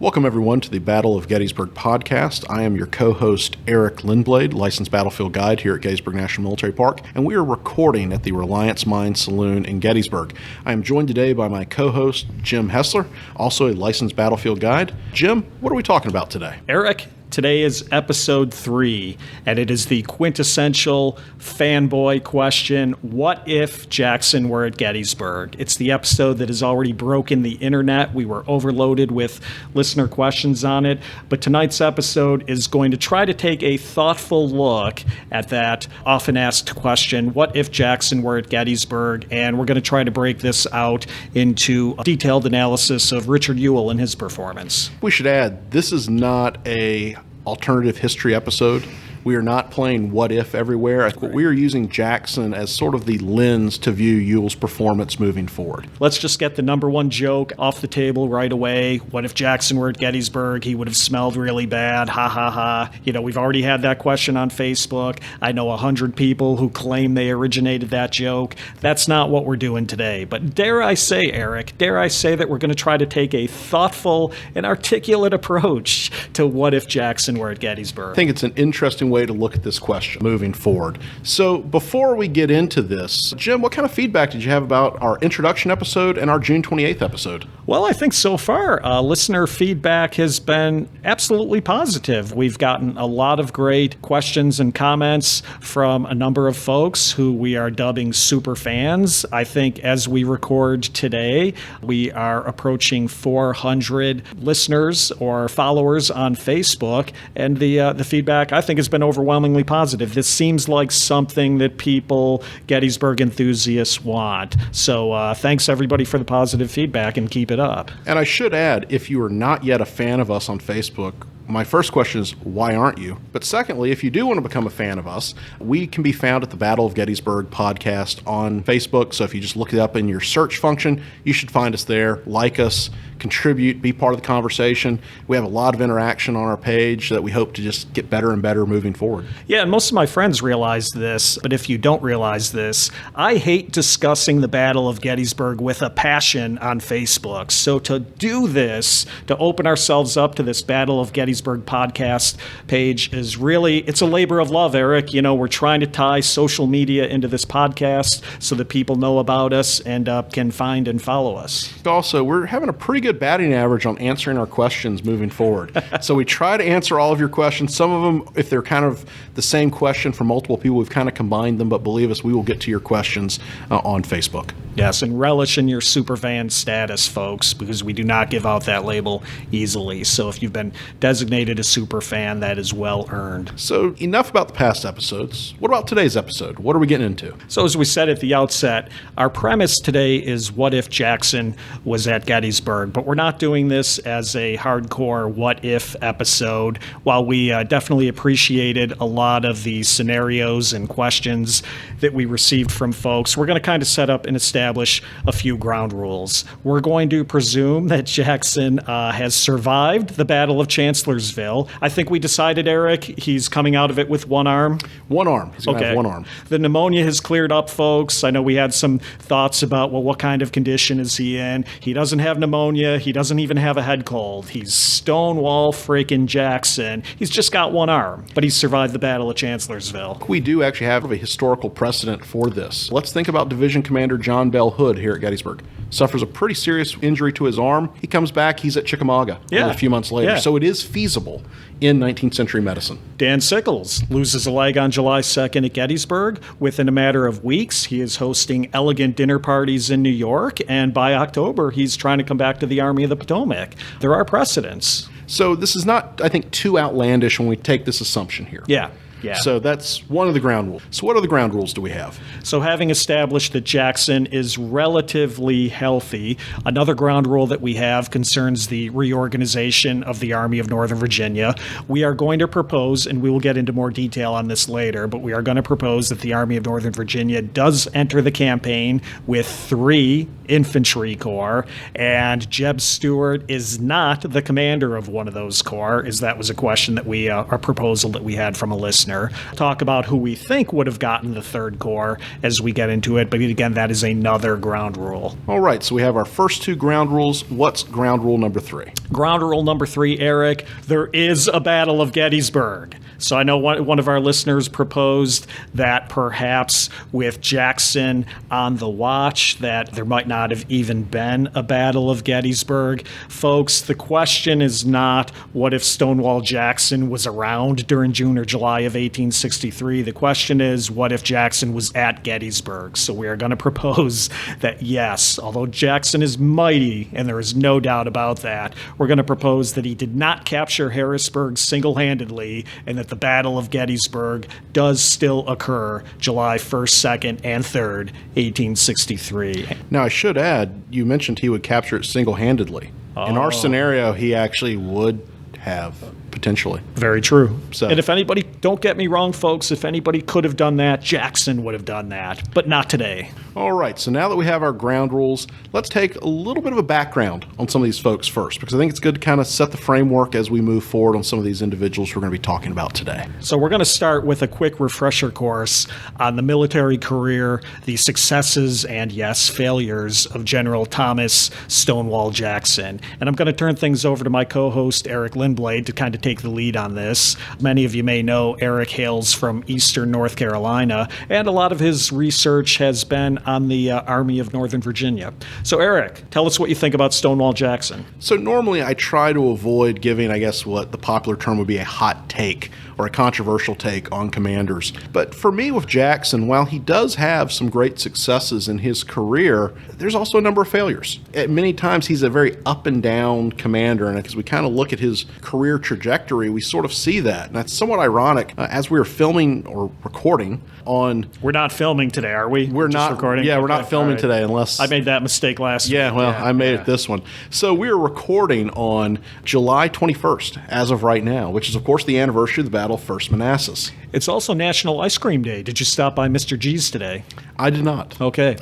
Welcome, everyone, to the Battle of Gettysburg podcast. I am your co-host, Eric Lindblade, licensed battlefield guide here at Gettysburg National Military Park, and we are recording at the Reliance Mine Saloon in Gettysburg. I am joined today by my co-host, Jim Hessler, also a licensed battlefield guide. Jim, what are we talking about today? Eric, today is episode 3, and it is the quintessential fanboy question, what if Jackson were at Gettysburg? It's the episode that has already broken the internet. We were overloaded with listener questions on it, but tonight's episode is going to try to take a thoughtful look at that often asked question, what if Jackson were at Gettysburg? And we're going to try to break this out into a detailed analysis of Richard Ewell and his performance. We should add, this is not a alternative history episode. We are not playing what if everywhere. Right. We are using Jackson as sort of the lens to view Ewell's performance moving forward. Let's just get the number one joke off the table right away. What if Jackson were at Gettysburg? He would have smelled really bad. Ha, ha, ha. You know, we've already had that question on Facebook. I know 100 people who claim they originated that joke. That's not what we're doing today. But dare I say, Eric, dare I say that we're going to try to take a thoughtful and articulate approach to what if Jackson were at Gettysburg. I think it's an interesting way to look at this question moving forward. So before we get into this, Jim, what kind of feedback did you have about our introduction episode and our June 28th episode? Well, I think so far, listener feedback has been absolutely positive. We've gotten a lot of great questions and comments from a number of folks who we are dubbing super fans. I think as we record today, we are approaching 400 listeners or followers on Facebook, and the feedback I think has been overwhelmingly positive. This seems like something that people, Gettysburg enthusiasts, want. So thanks everybody for the positive feedback, and keep it up. And I should add, if you are not yet a fan of us on Facebook, my first question is, why aren't you? But secondly, if you do want to become a fan of us, we can be found at the Battle of Gettysburg podcast on Facebook. So if you just look it up in your search function, you should find us there. Like us, contribute, be part of the conversation. We have a lot of interaction on our page that we hope to just get better and better moving forward. Yeah, and most of my friends realize this, but if you don't realize this, I hate discussing the Battle of Gettysburg with a passion on Facebook. So to do this, to open ourselves up to this Battle of Gettysburg podcast page is really, it's a labor of love, Eric. You know, we're trying to tie social media into this podcast so that people know about us and can find and follow us. Also, we're having a pretty good batting average on answering our questions moving forward. So we try to answer all of your questions. Some of them, if they're kind of the same question from multiple people, we've kind of combined them, but believe us, we will get to your questions on Facebook. Yes, and relish in your superfan status, folks, because we do not give out that label easily. So if you've been designated a superfan, that is well earned. So enough about the past episodes. What about today's episode? What are we getting into? So as we said at the outset, our premise today is what if Jackson was at Gettysburg, but we're not doing this as a hardcore what if episode. While we definitely appreciated a lot of the scenarios and questions that we received from folks, we're going to kind of set up and establish a few ground rules. We're going to presume that Jackson has survived the Battle of Chancellorsville. I think we decided, Eric, he's coming out of it with one arm. One arm. He's going to have one arm. The pneumonia has cleared up, folks. I know we had some thoughts about, well, what kind of condition is he in? He doesn't have pneumonia. He doesn't even have a head cold. He's Stonewall freaking Jackson. He's just got one arm, but he's survived the Battle of Chancellorsville. We do actually have a historical precedent for this. Let's think about Division Commander John Bell Hood here at Gettysburg. Suffers a pretty serious injury to his arm. He comes back, he's at Chickamauga a few months later. Yeah. So it is feasible in 19th century medicine. Dan Sickles loses a leg on July 2nd at Gettysburg. Within a matter of weeks, he is hosting elegant dinner parties in New York, and by October, he's trying to come back to the Army of the Potomac. There are precedents. So this is not, I think, too outlandish when we take this assumption here. Yeah. So that's one of the ground rules. So what other ground rules do we have? So having established that Jackson is relatively healthy, another ground rule that we have concerns the reorganization of the Army of Northern Virginia. We are going to propose, and we will get into more detail on this later, but we are going to propose that the Army of Northern Virginia does enter the campaign with 3 infantry corps, and Jeb Stuart is not the commander of one of those corps, as that was a question that we, a proposal that we had from a listener. listener. Talk about who we think would have gotten the Third Corps as we get into it, but again, that is another ground rule. All right, so we have our first two ground rules. What's ground rule number 3? Ground rule number 3, Eric, there is a Battle of Gettysburg. So I know one of our listeners proposed that perhaps with Jackson on the watch that there might not have even been a Battle of Gettysburg. Folks, the question is not what if Stonewall Jackson was around during June or July of 1863. The question is what if Jackson was at Gettysburg. So we are going to propose that yes, although Jackson is mighty, and there is no doubt about that, we're going to propose that he did not capture Harrisburg single-handedly and that the Battle of Gettysburg does still occur July 1st, 2nd, and 3rd, 1863. Now, I should add, you mentioned he would capture it single-handedly. In our scenario, he actually would have, potentially. Very true. So, and if anybody, don't get me wrong, folks, if anybody could have done that, Jackson would have done that, but not today. All right, so now that we have our ground rules, let's take a little bit of a background on some of these folks first, because I think it's good to kind of set the framework as we move forward on some of these individuals we're going to be talking about today. So we're going to start with a quick refresher course on the military career, the successes and, yes, failures of General Thomas Stonewall Jackson. And I'm going to turn things over to my co-host, Eric Lindblade, to kind of take the lead on this. Many of you may know Eric hails from eastern North Carolina, and a lot of his research has been on the Army of Northern Virginia. So Eric, tell us what you think about Stonewall Jackson. So normally I try to avoid giving, I guess, what the popular term would be a hot take or a controversial take on commanders. But for me with Jackson, while he does have some great successes in his career, there's also a number of failures. At many times he's a very up and down commander, and as we kind of look at his career trajectory, we sort of see that. And that's somewhat ironic. As we were filming or recording on... We're not filming today, are we? We're just not recording. Yeah, we're not filming today unless... I made that mistake last week. Yeah, well, I made it this one. So we are recording on July 21st, as of right now, which is, of course, the anniversary of the Battle of First Manassas. It's also National Ice Cream Day. Did you stop by Mr. G's today? I did not. Okay.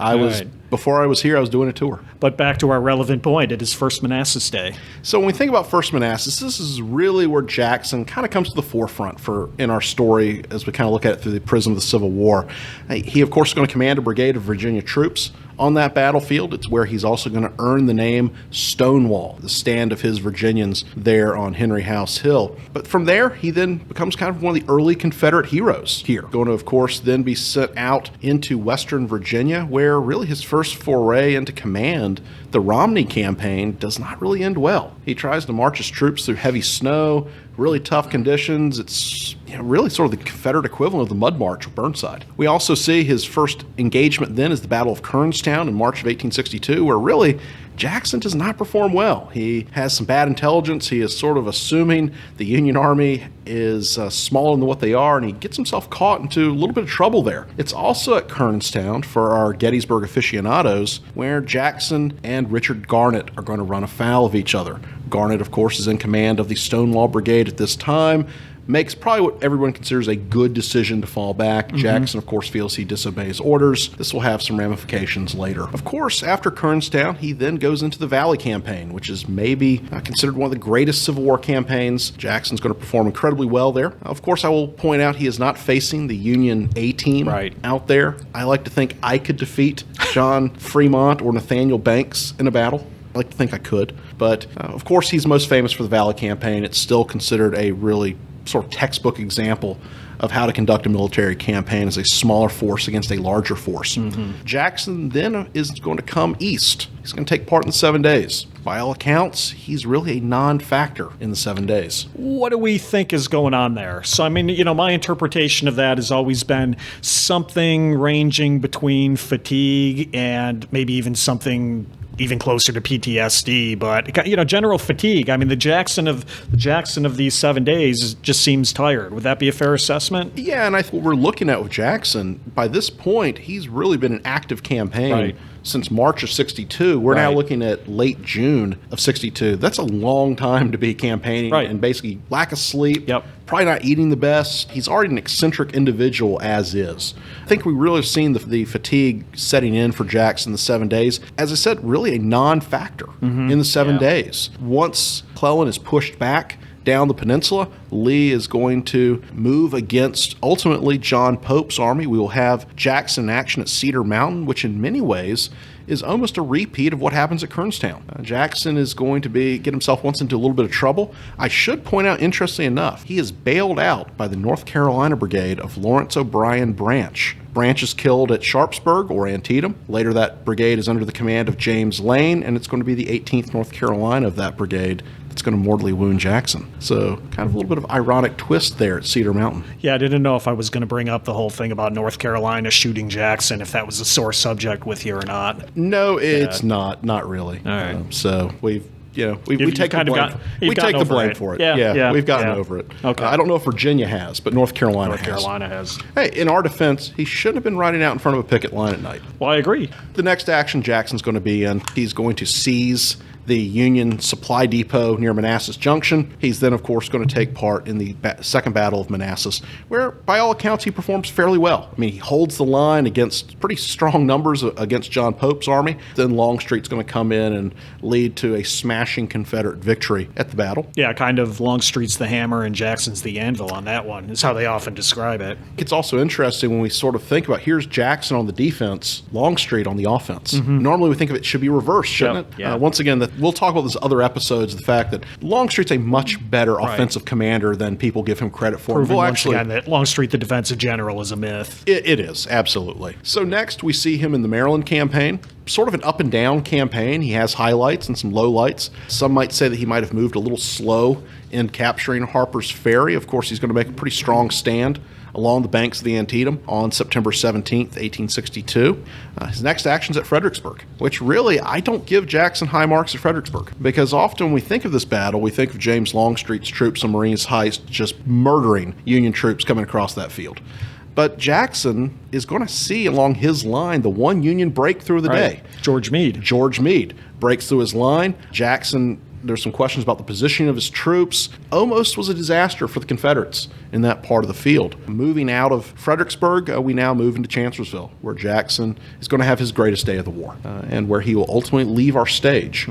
Before I was here, I was doing a tour. But back to our relevant point, it is First Manassas Day. So when we think about First Manassas, this is really where Jackson kind of comes to the forefront in our story as we kind of look at it through the prism of the Civil War. He, of course, is going to command a brigade of Virginia troops on that battlefield. It's where he's also going to earn the name Stonewall, the stand of his Virginians there on Henry House Hill. But from there, he then becomes kind of one of the early Confederate heroes here. Going to, of course, then be sent out into Western Virginia, where really his first foray into command, the Romney campaign, does not really end well. He tries to march his troops through heavy snow, really tough conditions. It's really sort of the Confederate equivalent of the Mud March of Burnside. We also see his first engagement then is the Battle of Kernstown in March of 1862, where really Jackson does not perform well. He has some bad intelligence. He is sort of assuming the Union Army is smaller than what they are, and he gets himself caught into a little bit of trouble there. It's also at Kernstown, for our Gettysburg aficionados, where Jackson and Richard Garnett are going to run afoul of each other. Garnett, of course, is in command of the Stonewall Brigade at this time. Makes probably what everyone considers a good decision to fall back. Mm-hmm. Jackson, of course, feels he disobeys orders. This will have some ramifications later. Of course, after Kernstown, he then goes into the Valley Campaign, which is maybe considered one of the greatest Civil War campaigns. Jackson's going to perform incredibly well there. Of course, I will point out he is not facing the Union A-team out there. I like to think I could defeat John Fremont or Nathaniel Banks in a battle. I like to think I could. But, of course, he's most famous for the Valley Campaign. It's still considered a really sort of textbook example of how to conduct a military campaign as a smaller force against a larger force. Mm-hmm. Jackson then is going to come east. He's going to take part in the 7 days. By all accounts, he's really a non-factor in the 7 days. What do we think is going on there? So, I mean, my interpretation of that has always been something ranging between fatigue and maybe even something even closer to PTSD, but general fatigue. I mean, the Jackson of these 7 days just seems tired. Would that be a fair assessment? Yeah, and I think what we're looking at with Jackson, by this point, he's really been an active campaign since March of 62. We're now looking at late June of 62. That's a long time to be campaigning and basically lack of sleep. Yep. Probably not eating the best. He's already an eccentric individual as is. I think we really have seen the fatigue setting in for Jackson the 7 days. As I said, really a non-factor in the 7 days. Once McClellan is pushed back, down the peninsula. Lee is going to move against, ultimately, John Pope's army. We will have Jackson in action at Cedar Mountain, which in many ways is almost a repeat of what happens at Kernstown. Jackson is going to get himself once into a little bit of trouble. I should point out, interestingly enough, he is bailed out by the North Carolina Brigade of Lawrence O'Brien Branch. Branch is killed at Sharpsburg or Antietam. Later, that brigade is under the command of James Lane, and it's going to be the 18th North Carolina of that brigade that's going to mortally wound Jackson. So kind of a little bit of ironic twist there at Cedar Mountain. Yeah, I didn't know if I was going to bring up the whole thing about North Carolina shooting Jackson, if that was a sore subject with you or not. No, it's not really. All right. So we take the blame for it. Yeah, we've gotten over it. Okay. I don't know if Virginia has, but North Carolina has. Hey, in our defense, he shouldn't have been riding out in front of a picket line at night. Well, I agree. The next action Jackson's going to be in, he's going to seize the Union supply depot near Manassas Junction. He's then, of course, going to take part in the Second Battle of Manassas, where, by all accounts, he performs fairly well. I mean, he holds the line against pretty strong numbers against John Pope's army. Then Longstreet's going to come in and lead to a smashing Confederate victory at the battle. Yeah, kind of Longstreet's the hammer and Jackson's the anvil on that one, is how they often describe it. It's also interesting when we sort of think about, here's Jackson on the defense, Longstreet on the offense. Mm-hmm. Normally we think of it should be reversed, shouldn't it? Yeah. Once again, we'll talk about this other episodes, the fact that Longstreet's a much better offensive commander than people give him credit for. Proving once again that Longstreet, the defensive general, is a myth. It is, absolutely. So next we see him in the Maryland campaign. Sort of an up and down campaign. He has highlights and some lowlights. Some might say that he might have moved a little slow in capturing Harper's Ferry. Of course, he's going to make a pretty strong stand along the banks of the Antietam on September 17th, 1862. His next action's at Fredericksburg, which really, I don't give Jackson high marks at Fredericksburg, because often when we think of this battle, we think of James Longstreet's troops on Marines Heist just murdering Union troops coming across that field. But Jackson is going to see along his line the one Union breakthrough of the day. George Meade breaks through his line. Jackson, there's some questions about the positioning of his troops. Almost was a disaster for the Confederates in that part of the field. Moving out of Fredericksburg, we now move into Chancellorsville, where Jackson is going to have his greatest day of the war, and where he will ultimately leave our stage.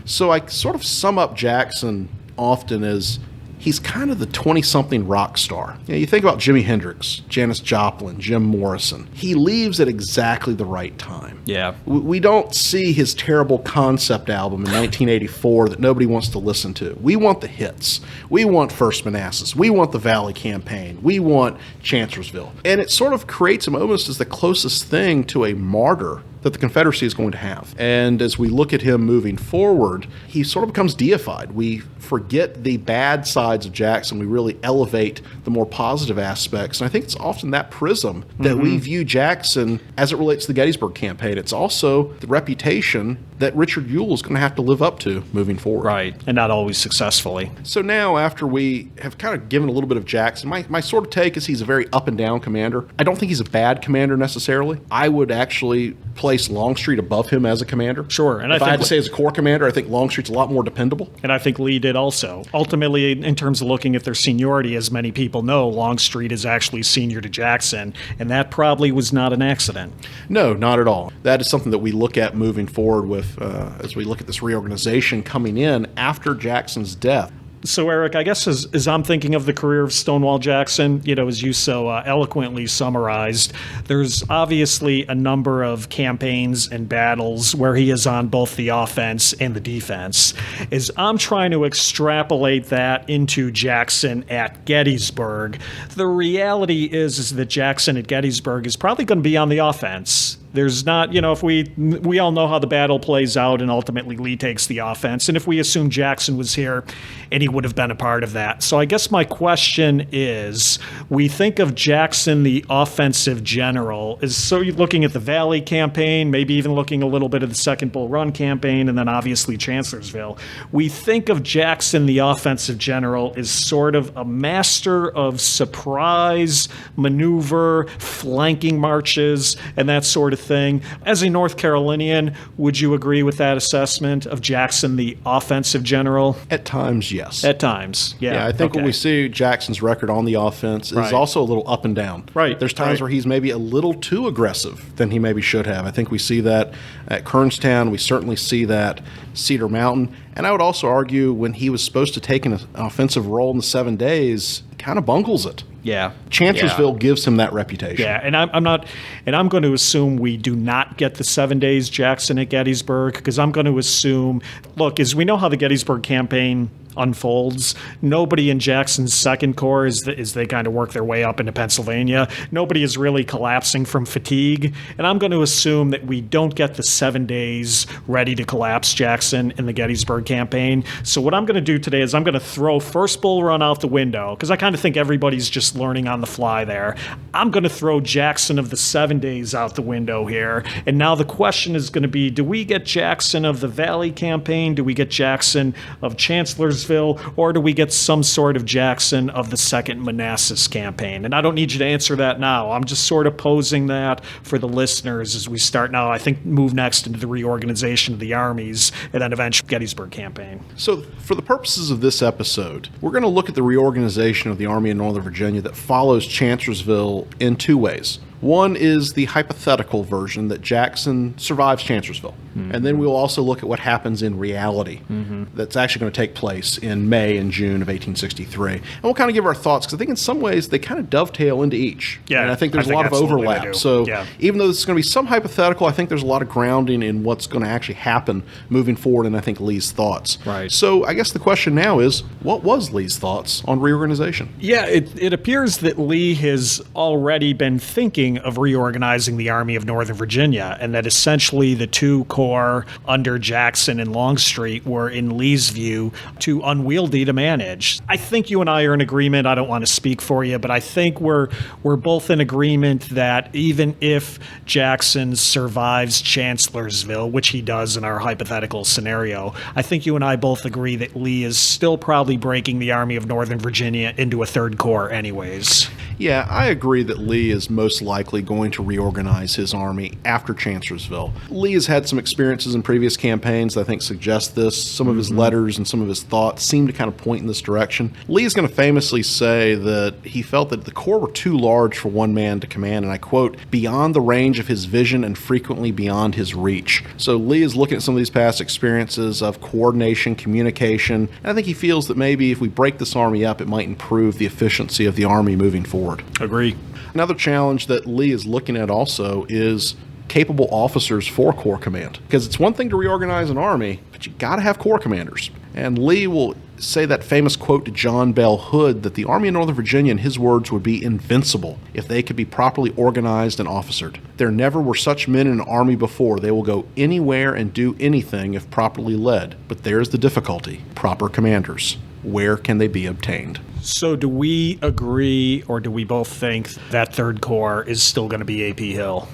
So I sort of sum up Jackson often as he's kind of the 20-something rock star. You think about Jimi Hendrix, Janis Joplin, Jim Morrison. He leaves at exactly the right time. Yeah. We don't see his terrible concept album in 1984 that nobody wants to listen to. We want the hits. We want First Manassas. We want the Valley Campaign. We want Chancellorsville. And it sort of creates him almost as the closest thing to a martyr that the Confederacy is going to have. And as we look at him moving forward, he sort of becomes deified. We forget the bad sides of Jackson. We really elevate the more positive aspects. And I think it's often that prism that we view Jackson as it relates to the Gettysburg campaign. It's also the reputation that Richard Ewell is going to have to live up to moving forward. Right, and not always successfully. So now, after we have kind of given a little bit of Jackson, my sort of take is he's a very up and down commander. I don't think he's a bad commander necessarily. I would actually place Longstreet above him as a commander. Sure. And if I had to say as a corps commander, I think Longstreet's a lot more dependable. And I think Lee did also. Ultimately, in terms of looking at their seniority, as many people know, Longstreet is actually senior to Jackson, and that probably was not an accident. No, not at all. That is something that we look at moving forward with as we look at this reorganization coming in after Jackson's death. So, Eric, I guess as I'm thinking of the career of Stonewall Jackson, as you so eloquently summarized, there's obviously a number of campaigns and battles where he is on both the offense and the defense. As I'm trying to extrapolate that into Jackson at Gettysburg, the reality is that Jackson at Gettysburg is probably going to be on the offense. There's not, if we all know how the battle plays out and ultimately Lee takes the offense. And if we assume Jackson was here and he would have been a part of that. So I guess my question is, we think of Jackson, the offensive general, so you're looking at the Valley campaign, maybe even looking a little bit of the Second Bull Run campaign, and then obviously Chancellorsville. We think of Jackson, the offensive general, as sort of a master of surprise, maneuver, flanking marches, and that sort of of thing. As a North Carolinian, would you agree with that assessment of Jackson, the offensive general? At times, yes. At times, yeah. Yeah, I think when we see Jackson's record on the offense is also a little up and down. Right. There's times where he's maybe a little too aggressive than he maybe should have. I think we see that at Kernstown. We certainly see that Cedar Mountain. And I would also argue when he was supposed to take an offensive role in the 7 days, kind of bungles it. Yeah. Chancellorsville gives him that reputation. Yeah, and I'm going to assume we do not get the 7 days Jackson at Gettysburg, because I'm going to assume, look, as we know how the Gettysburg campaign unfolds, nobody in Jackson's Second Corps, as they kind of work their way up into Pennsylvania, nobody is really collapsing from fatigue. And I'm going to assume that we don't get the 7 days ready to collapse Jackson in the Gettysburg campaign. So what I'm going to do today is I'm going to throw first Bull Run out the window, because I kind of think everybody's just learning on the fly there. I'm going to throw Jackson of the 7 days out the window here. And now the question is going to be, do we get Jackson of the Valley campaign? Do we get Jackson of Chancellorsville? Or do we get some sort of Jackson of the Second Manassas campaign? And I don't need you to answer that now. I'm just sort of posing that for the listeners as we start now, I think, move next into the reorganization of the armies and then eventually Gettysburg campaign. So for the purposes of this episode, we're going to look at the reorganization of the Army in Northern Virginia that follows Chancellorsville in two ways. One is the hypothetical version that Jackson survives Chancellorsville. Mm-hmm. And then we'll also look at what happens in reality that's actually going to take place in May and June of 1863. And we'll kind of give our thoughts, because I think in some ways they kind of dovetail into each. Yeah, and I think there's a lot of overlap. So even though this is going to be some hypothetical, I think there's a lot of grounding in what's going to actually happen moving forward, and I think Lee's thoughts. Right. So I guess the question now is, what was Lee's thoughts on reorganization? Yeah, it appears that Lee has already been thinking of reorganizing the Army of Northern Virginia, and that essentially the two corps under Jackson and Longstreet were, in Lee's view, too unwieldy to manage. I think you and I are in agreement. I don't want to speak for you, but I think we're both in agreement that even if Jackson survives Chancellorsville, which he does in our hypothetical scenario, I think you and I both agree that Lee is still probably breaking the Army of Northern Virginia into a third corps anyways. Yeah, I agree that Lee is most likely going to reorganize his army after Chancellorsville. Lee has had some experiences in previous campaigns that I think suggest this. Some of his letters and some of his thoughts seem to kind of point in this direction. Lee is going to famously say that he felt that the Corps were too large for one man to command, and I quote, beyond the range of his vision and frequently beyond his reach. So Lee is looking at some of these past experiences of coordination, communication, and I think he feels that maybe if we break this army up, it might improve the efficiency of the army moving forward. Agree. Another challenge that Lee is looking at also is capable officers for Corps command. Because it's one thing to reorganize an army, but you got to have Corps commanders. And Lee will say that famous quote to John Bell Hood that the Army of Northern Virginia, in his words, would be invincible if they could be properly organized and officered. There never were such men in an army before. They will go anywhere and do anything if properly led. But there's the difficulty. Proper commanders. Where can they be obtained? So do we agree, or do we both think that Third Corps is still going to be A.P. Hill?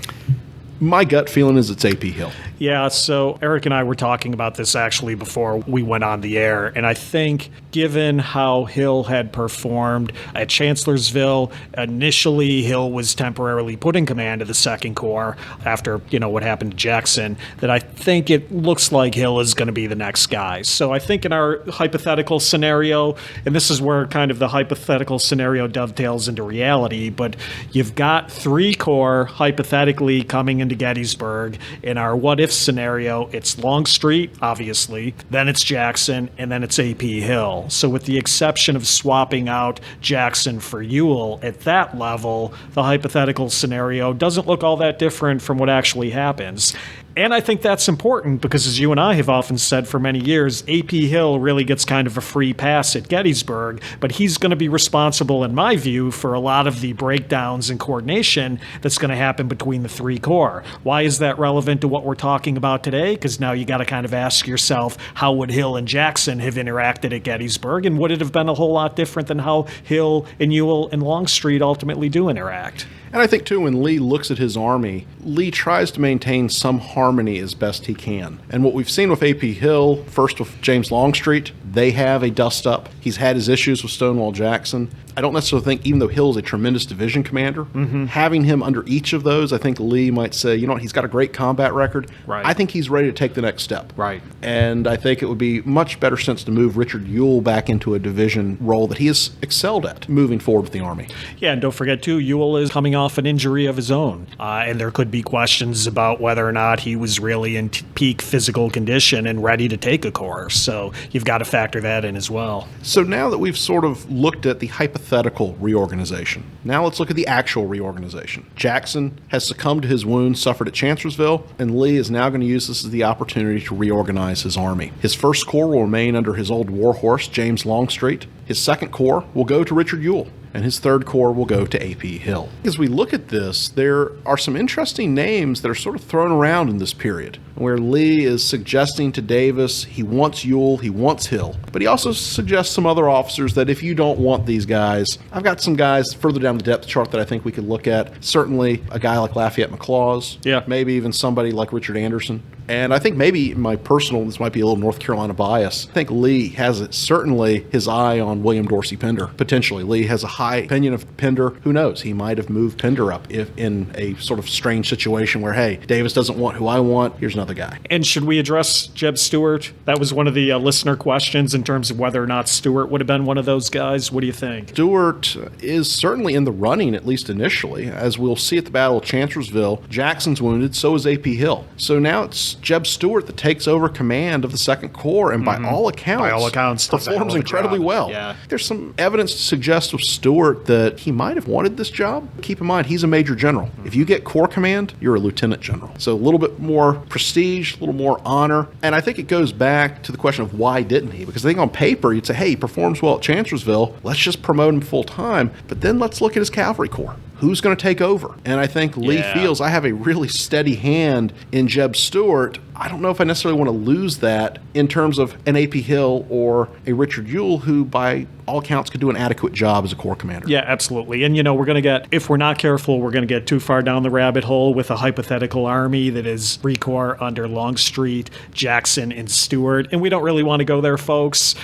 My gut feeling is it's A.P. Hill. Yeah, so Eric and I were talking about this actually before we went on the air, and I think given how Hill had performed at Chancellorsville, initially Hill was temporarily put in command of the Second Corps after, what happened to Jackson, that I think it looks like Hill is going to be the next guy. So I think in our hypothetical scenario, and this is where kind of the hypothetical scenario dovetails into reality, but you've got three corps hypothetically coming into Gettysburg. In our what-if scenario, it's Longstreet, obviously, then it's Jackson, and then it's A.P. Hill. So with the exception of swapping out Jackson for Ewell, at that level, the hypothetical scenario doesn't look all that different from what actually happens. And I think that's important because, as you and I have often said for many years, A.P. Hill really gets kind of a free pass at Gettysburg, but he's going to be responsible, in my view, for a lot of the breakdowns and coordination that's going to happen between the three corps. Why is that relevant to what we're talking about today? Because now you got to kind of ask yourself, how would Hill and Jackson have interacted at Gettysburg, and would it have been a whole lot different than how Hill and Ewell and Longstreet ultimately do interact? And I think, too, when Lee looks at his army, Lee tries to maintain some harmony as best he can. And what we've seen with A.P. Hill, first with James Longstreet, they have a dust-up. He's had his issues with Stonewall Jackson. I don't necessarily think, even though Hill is a tremendous division commander, having him under each of those, I think Lee might say, you know what, he's got a great combat record. Right. I think he's ready to take the next step. Right. And I think it would be much better sense to move Richard Ewell back into a division role that he has excelled at moving forward with the Army. Yeah, and don't forget, too, Ewell is coming off an injury of his own. And there could be questions about whether or not he was really in peak physical condition and ready to take a course. So you've got to factor that in as well. So now that we've sort of looked at the hypothetical reorganization, now let's look at the actual reorganization. Jackson has succumbed to his wounds suffered at Chancellorsville, and Lee is now going to use this as the opportunity to reorganize his army. His 1st Corps will remain under his old warhorse, James Longstreet. His 2nd Corps will go to Richard Ewell, and his 3rd Corps will go to A.P. Hill. As we look at this, there are some interesting names that are sort of thrown around in this period, where Lee is suggesting to Davis he wants Ewell, he wants Hill, but he also suggests some other officers that if you don't want these guys, I've got some guys further down the depth chart that I think we could look at. Certainly a guy like Lafayette McLaws, maybe even somebody like Richard Anderson. And I think maybe my personal, this might be a little North Carolina bias, I think Lee has certainly his eye on William Dorsey Pender. Potentially, Lee has a high opinion of Pender. Who knows? He might have moved Pender up if in a sort of strange situation where, hey, Davis doesn't want who I want, here's another guy. And should we address Jeb Stuart? That was one of the listener questions in terms of whether or not Stuart would have been one of those guys. What do you think? Stuart is certainly in the running, at least initially. As we'll see at the Battle of Chancellorsville, Jackson's wounded, so is A.P. Hill. So now it's Jeb Stuart that takes over command of the 2nd Corps, and by all accounts performs incredibly well. Yeah. There's some evidence to suggest with Stuart that he might have wanted this job. Keep in mind, he's a major general. If you get Corps command, you're a lieutenant general. So a little bit more prestige, a little more honor. And I think it goes back to the question of why didn't he? Because I think on paper, you'd say, hey, he performs well at Chancellorsville. Let's just promote him full time. But then let's look at his cavalry corps. Who's going to take over? And I think Lee feels I have a really steady hand in Jeb Stuart. I don't know if I necessarily want to lose that in terms of an A.P. Hill or a Richard Ewell, who by all accounts could do an adequate job as a Corps commander. Yeah, absolutely. And, we're going to get, if we're not careful, we're going to get too far down the rabbit hole with a hypothetical army that is 3 Corps under Longstreet, Jackson, and Stuart. And we don't really want to go there, folks.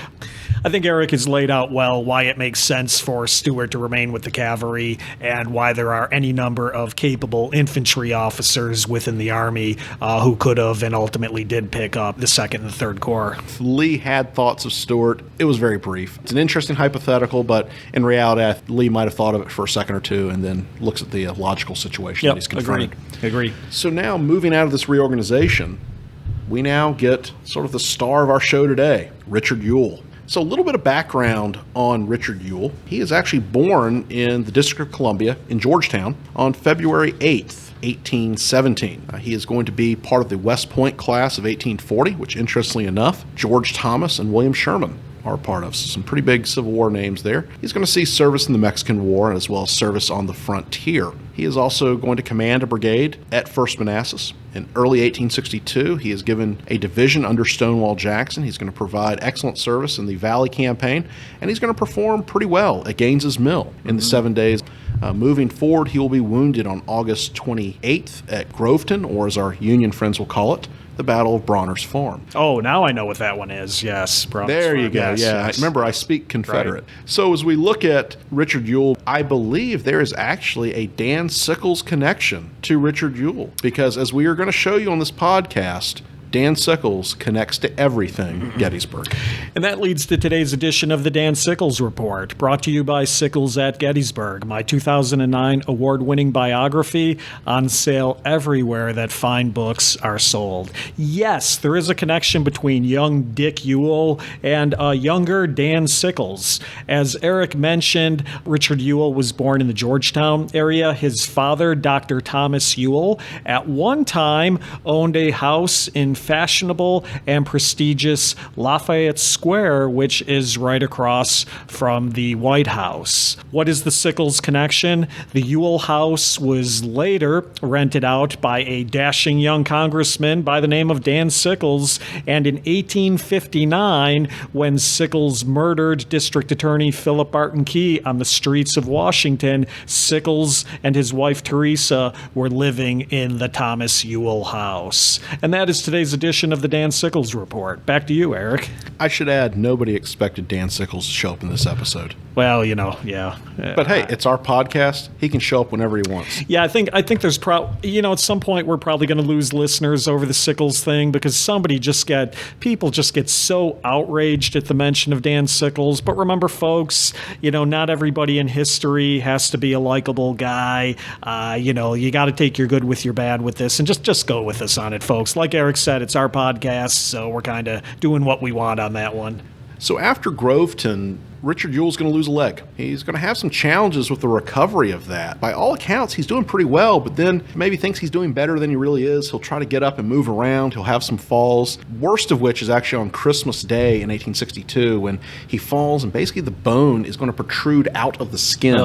I think Eric has laid out well why it makes sense for Stuart to remain with the cavalry and why there are any number of capable infantry officers within the Army who could have and ultimately did pick up the 2nd and 3rd Corps. Lee had thoughts of Stuart. It was very brief. It's an interesting hypothetical, but in reality, Lee might have thought of it for a second or two and then looks at the logical situation that he's confronted. Agreed. So now, moving out of this reorganization, we now get sort of the star of our show today, Richard Ewell. So a little bit of background on Richard Ewell. He is actually born in the District of Columbia in Georgetown on February 8th, 1817. He is going to be part of the West Point class of 1840, which interestingly enough, George Thomas and William Sherman are part of. So some pretty big Civil War names there. He's going to see service in the Mexican War as well as service on the frontier. He is also going to command a brigade at 1st Manassas. In early 1862, he is given a division under Stonewall Jackson. He's going to provide excellent service in the Valley Campaign, and he's going to perform pretty well at Gaines's Mill in the 7 days. Moving forward, he will be wounded on August 28th at Groveton, or as our Union friends will call it, the Battle of Bronner's Farm. Oh, now I know what that one is. Yes, Bronner's There you Farm. go. Yes, yeah. yes. Remember, I speak Confederate. Right. So as we look at Richard Ewell, I believe there is actually a Dan Sickles connection to Richard Ewell, because as we are going to show you on this podcast, Dan Sickles connects to everything Gettysburg. And that leads to today's edition of the Dan Sickles Report, brought to you by Sickles at Gettysburg, my 2009 award-winning biography, on sale everywhere that fine books are sold. Yes, there is a connection between young Dick Ewell and younger Dan Sickles. As Eric mentioned, Richard Ewell was born in the Georgetown area. His father, Dr. Thomas Ewell, at one time owned a house in fashionable and prestigious Lafayette Square, which is right across from the White House. What is the Sickles connection? The Ewell house was later rented out by a dashing young congressman by the name of Dan Sickles, and in 1859, when Sickles murdered District Attorney Philip Barton Key on the streets of Washington, Sickles and his wife Teresa were living in the Thomas Ewell house. And that is today's today's edition of the Dan Sickles Report. Back to you, Eric. I should add, nobody expected Dan Sickles to show up in this episode. Well, yeah. But hey, it's our podcast. He can show up whenever he wants. Yeah, I think there's at some point we're probably going to lose listeners over the Sickles thing because people just get so outraged at the mention of Dan Sickles. But remember, folks, not everybody in history has to be a likable guy. You got to take your good with your bad with this and just go with us on it, folks. Like Eric said, it's our podcast, so we're kind of doing what we want on that one. So after Groveton, Richard Ewell's going to lose a leg. He's going to have some challenges with the recovery of that. By all accounts, he's doing pretty well, but then maybe thinks he's doing better than he really is. He'll try to get up and move around. He'll have some falls, worst of which is actually on Christmas Day in 1862 when he falls and basically the bone is going to protrude out of the skin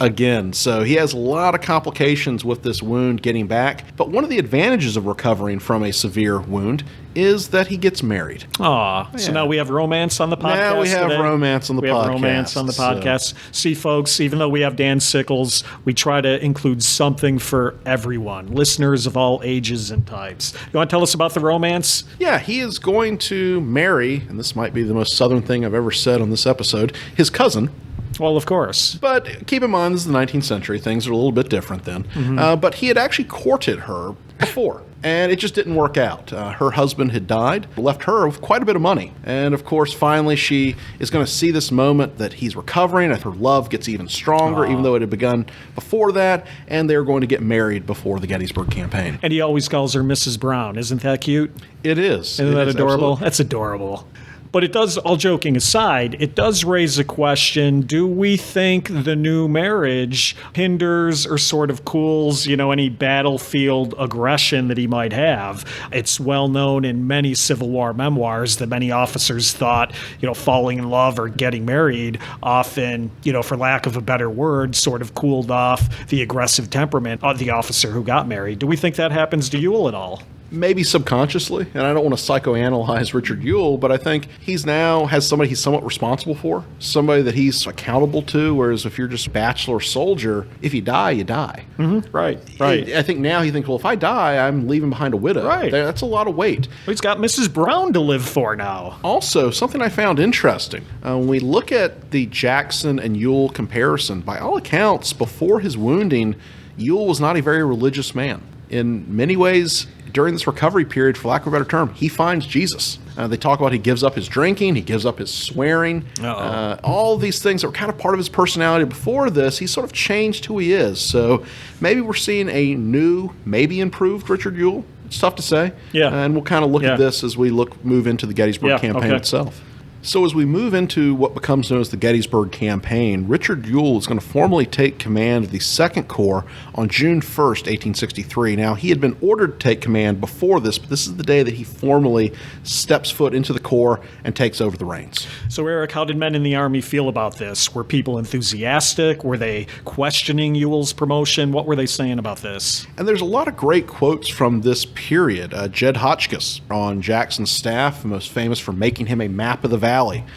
again. So he has a lot of complications with this wound getting back. But one of the advantages of recovering from a severe wound is that he gets married. So now we have romance on the podcast. Now we have today. Romance on the podcast. Romance on the podcast. See, folks, even though we have Dan Sickles, we try to include something for everyone, listeners of all ages and types. You want to tell us about the romance? Yeah, he is going to marry, and this might be the most Southern thing I've ever said on this episode, his cousin. Well, of course. But keep in mind, this is the 19th century. Things are a little bit different then. But he had actually courted her before. And it just didn't work out. Her husband had died, left her with quite a bit of money. And of course, finally, she is going to see this moment that he's recovering, and her love gets even stronger, even though it had begun before that. And they're going to get married before the Gettysburg campaign. And he always calls her Mrs. Brown. Isn't that cute? It is. Isn't that adorable? Absolutely. That's adorable. But it does, all joking aside, it does raise a question. Do we think the new marriage hinders or sort of cools, any battlefield aggression that he might have? It's well known in many Civil War memoirs that many officers thought, falling in love or getting married often, for lack of a better word, sort of cooled off the aggressive temperament of the officer who got married. Do we think that happens to Ewell at all? Maybe subconsciously, and I don't want to psychoanalyze Richard Ewell, but I think he's now has somebody he's somewhat responsible for, somebody that he's accountable to, whereas if you're just a bachelor soldier, if you die, you die. Right. I think now he thinks, well, if I die, I'm leaving behind a widow. Right. That's a lot of weight. Well, he's got Mrs. Brown to live for now. Also, something I found interesting, when we look at the Jackson and Ewell comparison, by all accounts, before his wounding, Ewell was not a very religious man. In many ways, during this recovery period, for lack of a better term, he finds Jesus. They talk about he gives up his drinking, he gives up his swearing, all these things that were kind of part of his personality before this. He sort of changed who he is. So maybe we're seeing a new, maybe improved Richard Ewell. It's tough to say. Yeah. And we'll kind of look at this as we move into the Gettysburg campaign itself. So as we move into what becomes known as the Gettysburg Campaign, Richard Ewell is going to formally take command of the 2nd Corps on June 1st, 1863. Now, he had been ordered to take command before this, but this is the day that he formally steps foot into the Corps and takes over the reins. So, Eric, how did men in the Army feel about this? Were people enthusiastic? Were they questioning Ewell's promotion? What were they saying about this? And there's a lot of great quotes from this period. Jed Hotchkiss, on Jackson's staff, most famous for making him a map of the valley,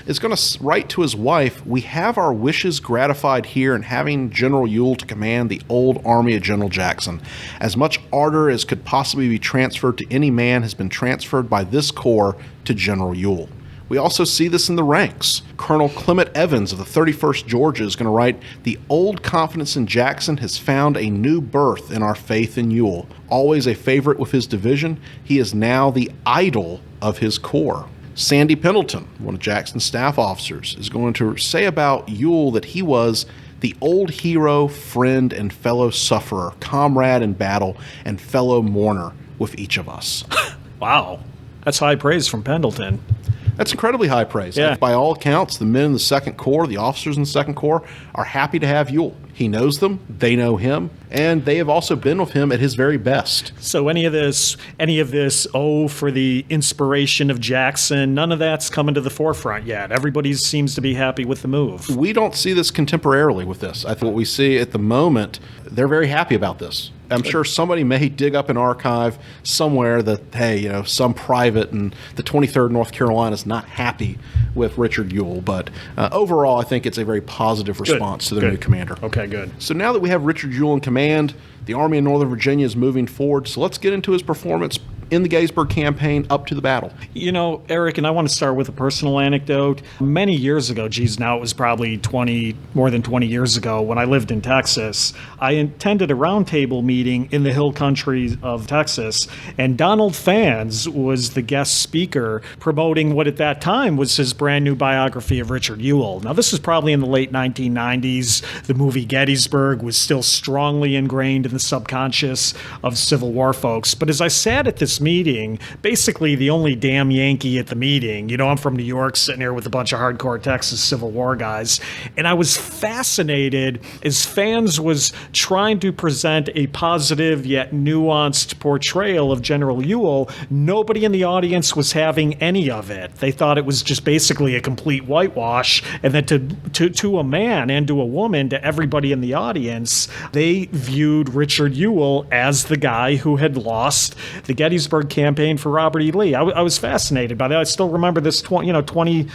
is going to write to his wife, "We have our wishes gratified here in having General Ewell to command the old army of General Jackson. As much ardor as could possibly be transferred to any man has been transferred by this corps to General Ewell." We also see this in the ranks. Colonel Clement Evans of the 31st Georgia is going to write, "The old confidence in Jackson has found a new birth in our faith in Ewell. Always a favorite with his division, he is now the idol of his corps." Sandy Pendleton, one of Jackson's staff officers, is going to say about Ewell that he was the old hero, friend, and fellow sufferer, comrade in battle, and fellow mourner with each of us. Wow. That's high praise from Pendleton. That's incredibly high praise. Yeah. By all accounts, the men in the 2nd Corps, the officers in the 2nd Corps, are happy to have Ewell. He knows them, they know him, and they have also been with him at his very best. So any of this, for the inspiration of Jackson, none of that's coming to the forefront yet. Everybody seems to be happy with the move. We don't see this contemporarily with this. I think what we see at the moment, they're very happy about this. I'm sure somebody may dig up an archive somewhere that, hey, some private in the 23rd North Carolina is not happy with Richard Ewell. But overall, I think it's a very positive response to their new commander. Okay, good. So now that we have Richard Ewell in command, the Army of Northern Virginia is moving forward. So let's get into his performance in the Gettysburg campaign up to the battle. You know, Eric, and I want to start with a personal anecdote. Many years ago, now it was probably more than 20 years ago, when I lived in Texas, I attended a roundtable meeting in the hill country of Texas, and Donald Fans was the guest speaker promoting what at that time was his brand new biography of Richard Ewell. Now, this was probably in the late 1990s. The movie Gettysburg was still strongly ingrained in the subconscious of Civil War folks. But as I sat at this meeting, basically the only damn Yankee at the meeting, you know, I'm from New York, sitting here with a bunch of hardcore Texas Civil War guys, and I was fascinated as Fans was trying to present a positive yet nuanced portrayal of General Ewell. Nobody in the audience was having any of it. They thought it was just basically a complete whitewash, and that to a man and to a woman, to everybody in the audience, they viewed Richard Ewell as the guy who had lost the Gettysburg campaign for Robert E. Lee. I was fascinated by that. I still remember this 20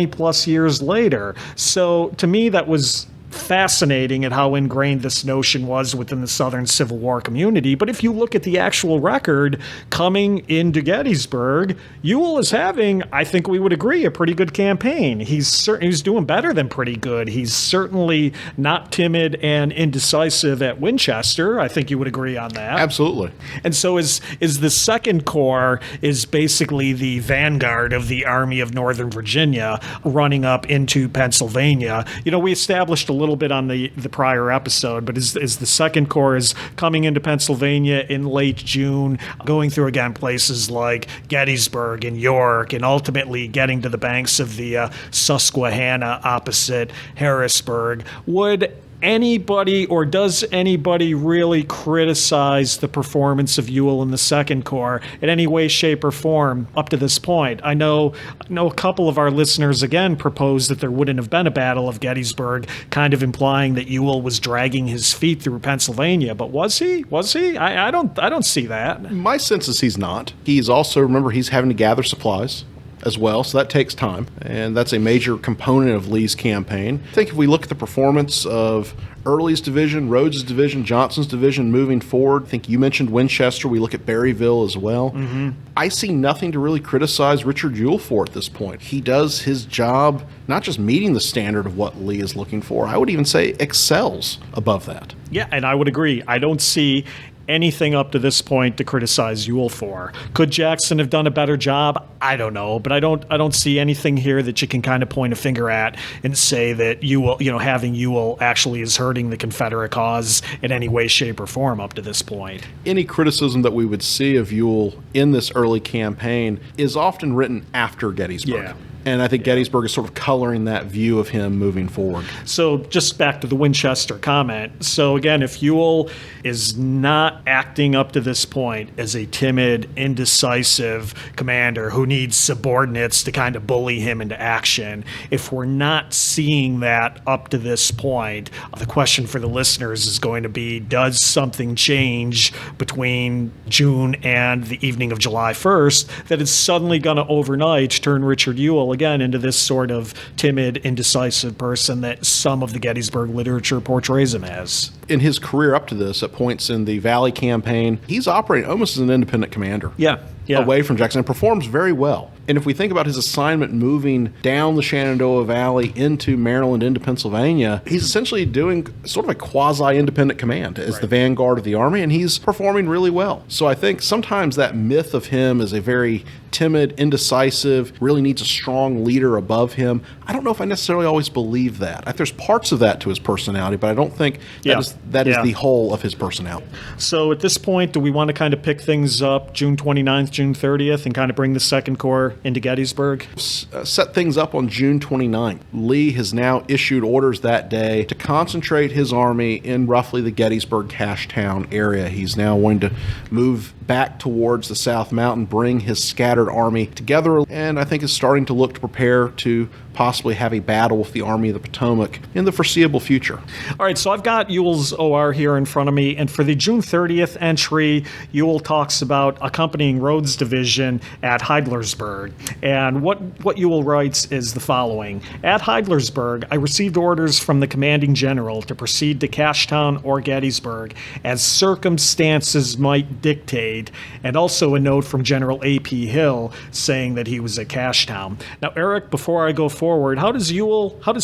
plus years later. So to me, that was fascinating at how ingrained this notion was within the Southern Civil War community. But if you look at the actual record coming into Gettysburg, Ewell is having, I think we would agree, a pretty good campaign. He's doing better than pretty good. He's certainly not timid and indecisive at Winchester. I think you would agree on that. Absolutely. And so is the Second Corps is basically the vanguard of the Army of Northern Virginia running up into Pennsylvania. You know, we established a little bit on the prior episode, but as the Second Corps is coming into Pennsylvania in late June, going through again places like Gettysburg and York, and ultimately getting to the banks of the Susquehanna opposite Harrisburg, would anybody, or does anybody really criticize the performance of Ewell in the Second Corps in any way, shape, or form up to this point? I know a couple of our listeners again proposed that there wouldn't have been a Battle of Gettysburg, kind of implying that Ewell was dragging his feet through Pennsylvania. But was he? I don't see that. My sense is he's not. He's also, remember, he's having to gather supplies as well, so that takes time, and that's a major component of Lee's campaign. I think if we look at the performance of Early's division, Rhodes's division, Johnson's division moving forward, I think you mentioned Winchester, we look at Berryville as well. Mm-hmm. I see nothing to really criticize Richard Ewell for at this point. He does his job, not just meeting the standard of what Lee is looking for, I would even say excels above that. Yeah, and I would agree. I don't see anything up to this point to criticize Ewell for. Could Jackson have done a better job? I don't know, but I don't see anything here that you can kind of point a finger at and say that Ewell, having Ewell actually is hurting the Confederate cause in any way, shape, or form up to this point. Any criticism that we would see of Ewell in this early campaign is often written after Gettysburg. Yeah. And I think Gettysburg is sort of coloring that view of him moving forward. So just back to the Winchester comment. So again, if Ewell is not acting up to this point as a timid, indecisive commander who needs subordinates to kind of bully him into action, if we're not seeing that up to this point, the question for the listeners is going to be, does something change between June and the evening of July 1st that is suddenly going to overnight turn Richard Ewell again into this sort of timid, indecisive person that some of the Gettysburg literature portrays him as? In his career up to this, at points in the Valley campaign, he's operating almost as an independent commander. Yeah. Away from Jackson, and performs very well. And if we think about his assignment moving down the Shenandoah Valley into Maryland, into Pennsylvania, he's essentially doing sort of a quasi-independent command as the vanguard of the Army, and he's performing really well. So I think sometimes that myth of him as a very timid, indecisive, really needs a strong leader above him, I don't know if I necessarily always believe that. I think there's parts of that to his personality, but I don't think that is the whole of his personality. So at this point, do we want to kind of pick things up June 29th, June 30th, and kind of bring the Second Corps into Gettysburg? Set things up on June 29th. Lee has now issued orders that day to concentrate his army in roughly the Gettysburg Cache Town area. He's now going to move back towards the South Mountain, bring his scattered army together, and I think is starting to look to prepare to possibly have a battle with the Army of the Potomac in the foreseeable future. All right, so I've got Ewell's OR here in front of me, and for the June 30th entry, Ewell talks about accompanying Rhodes' division at Heidlersburg. And what Ewell writes is the following. At Heidlersburg, I received orders from the commanding general to proceed to Cashtown or Gettysburg as circumstances might dictate, and also a note from General A.P. Hill saying that he was at Cashtown. Now, Eric, before I go forward, how does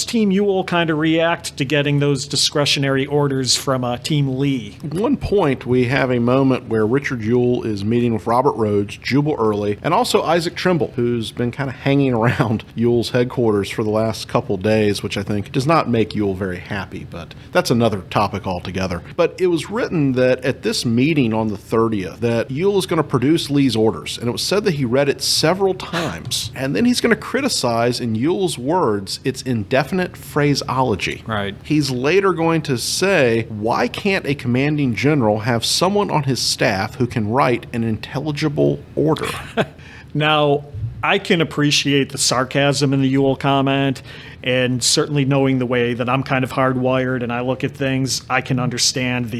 Team Ewell kind of react to getting those discretionary orders from Team Lee? At one point, we have a moment where Richard Ewell is meeting with Robert Rhodes, Jubal Early, and also Isaac Trimble, who's been kind of hanging around Ewell's headquarters for the last couple days, which I think does not make Ewell very happy, but that's another topic altogether. But it was written that at this meeting on the 30th, that Ewell is going to produce Lee's orders, and it was said that he read it several times, and then he's going to criticize, in Ewell's words, its indefinite phraseology. Right. He's later going to say, why can't a commanding general have someone on his staff who can write an intelligible order? Now, I can appreciate the sarcasm in the Ewell comment, and certainly knowing the way that I'm kind of hardwired and I look at things, I can understand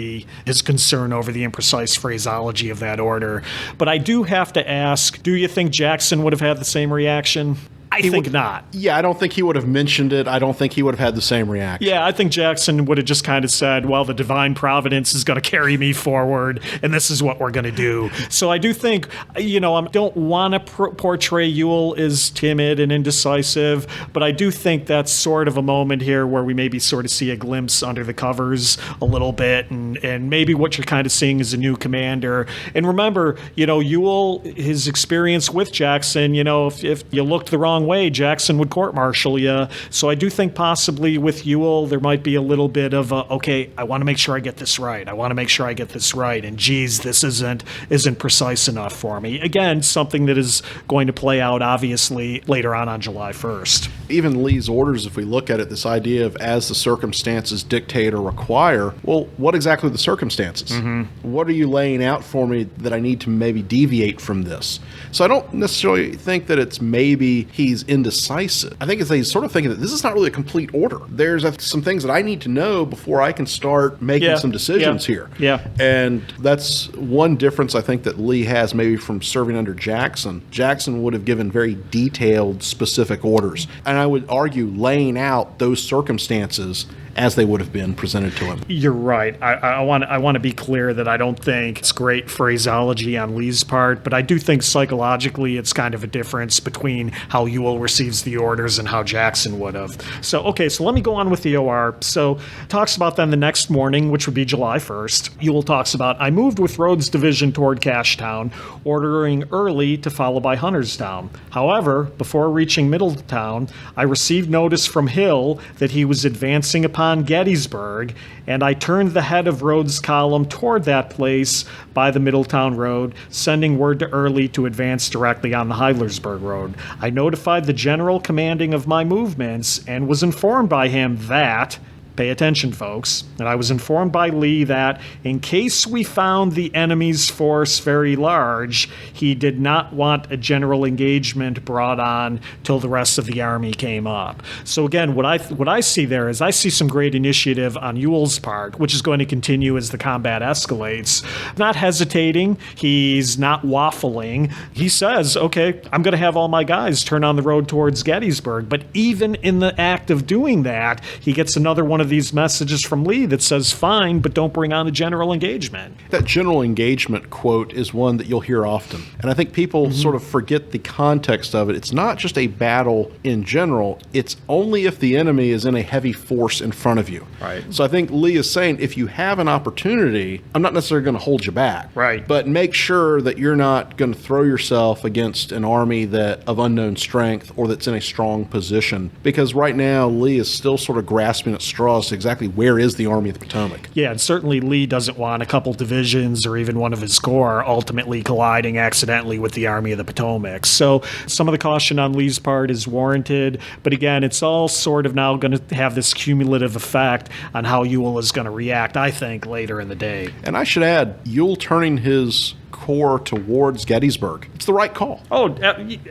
his concern over the imprecise phraseology of that order. But I do have to ask, do you think Jackson would have had the same reaction? I think not. Yeah, I don't think he would have mentioned it. I don't think he would have had the same reaction. Yeah, I think Jackson would have just kind of said, well, the divine providence is going to carry me forward, and this is what we're going to do. So I do think, I don't want to portray Ewell as timid and indecisive, but I do think that's sort of a moment here where we maybe sort of see a glimpse under the covers a little bit, and maybe what you're kind of seeing is a new commander. And remember, Ewell, his experience with Jackson, if you looked the wrong way, Jackson would court-martial you. So I do think possibly with Ewell, there might be a little bit of okay, I want to make sure I get this right. And geez, this isn't precise enough for me. Again, something that is going to play out, obviously, later on July 1st. Even Lee's orders, if we look at it, this idea of as the circumstances dictate or require, well, what exactly are the circumstances? Mm-hmm. What are you laying out for me that I need to maybe deviate from this? So I don't necessarily think that it's maybe he's indecisive. I think it's he's sort of thinking that this is not really a complete order. There's some things that I need to know before I can start making some decisions here. Yeah. And that's one difference I think that Lee has maybe from serving under Jackson. Jackson would have given very detailed, specific orders. And I would argue laying out those circumstances as they would have been presented to him. You're right. I want to be clear that I don't think it's great phraseology on Lee's part, but I do think psychologically it's kind of a difference between how Ewell receives the orders and how Jackson would have. So let me go on with the OR. So talks about then the next morning, which would be July 1st. Ewell talks about, I moved with Rhodes' division toward Cashtown, ordering Early to follow by Hunterstown. However, before reaching Middletown, I received notice from Hill that he was advancing upon Gettysburg, and I turned the head of Rhodes' column toward that place by the Middletown Road, sending word to Early to advance directly on the Heidlersburg Road. I notified the general commanding of my movements and was informed by him that, pay attention, folks, and I was informed by Lee that in case we found the enemy's force very large, he did not want a general engagement brought on till the rest of the army came up. So again, what I see there is I see some great initiative on Ewell's part, which is going to continue as the combat escalates. Not hesitating, he's not waffling. He says, okay, I'm going to have all my guys turn on the road towards Gettysburg, but even in the act of doing that, he gets another one of these messages from Lee that says, fine, but don't bring on a general engagement. That general engagement quote is one that you'll hear often. And I think people sort of forget the context of it. It's not just a battle in general. It's only if the enemy is in a heavy force in front of you. Right. So I think Lee is saying, if you have an opportunity, I'm not necessarily going to hold you back. Right. But make sure that you're not going to throw yourself against an army that of unknown strength or that's in a strong position. Because right now, Lee is still sort of grasping at straws exactly where is the Army of the Potomac. Yeah, and certainly Lee doesn't want a couple divisions or even one of his corps ultimately colliding accidentally with the Army of the Potomac. So some of the caution on Lee's part is warranted, but again, it's all sort of now going to have this cumulative effect on how Ewell is going to react, I think, later in the day. And I should add, Ewell turning his Corps towards Gettysburg. It's the right call. Oh,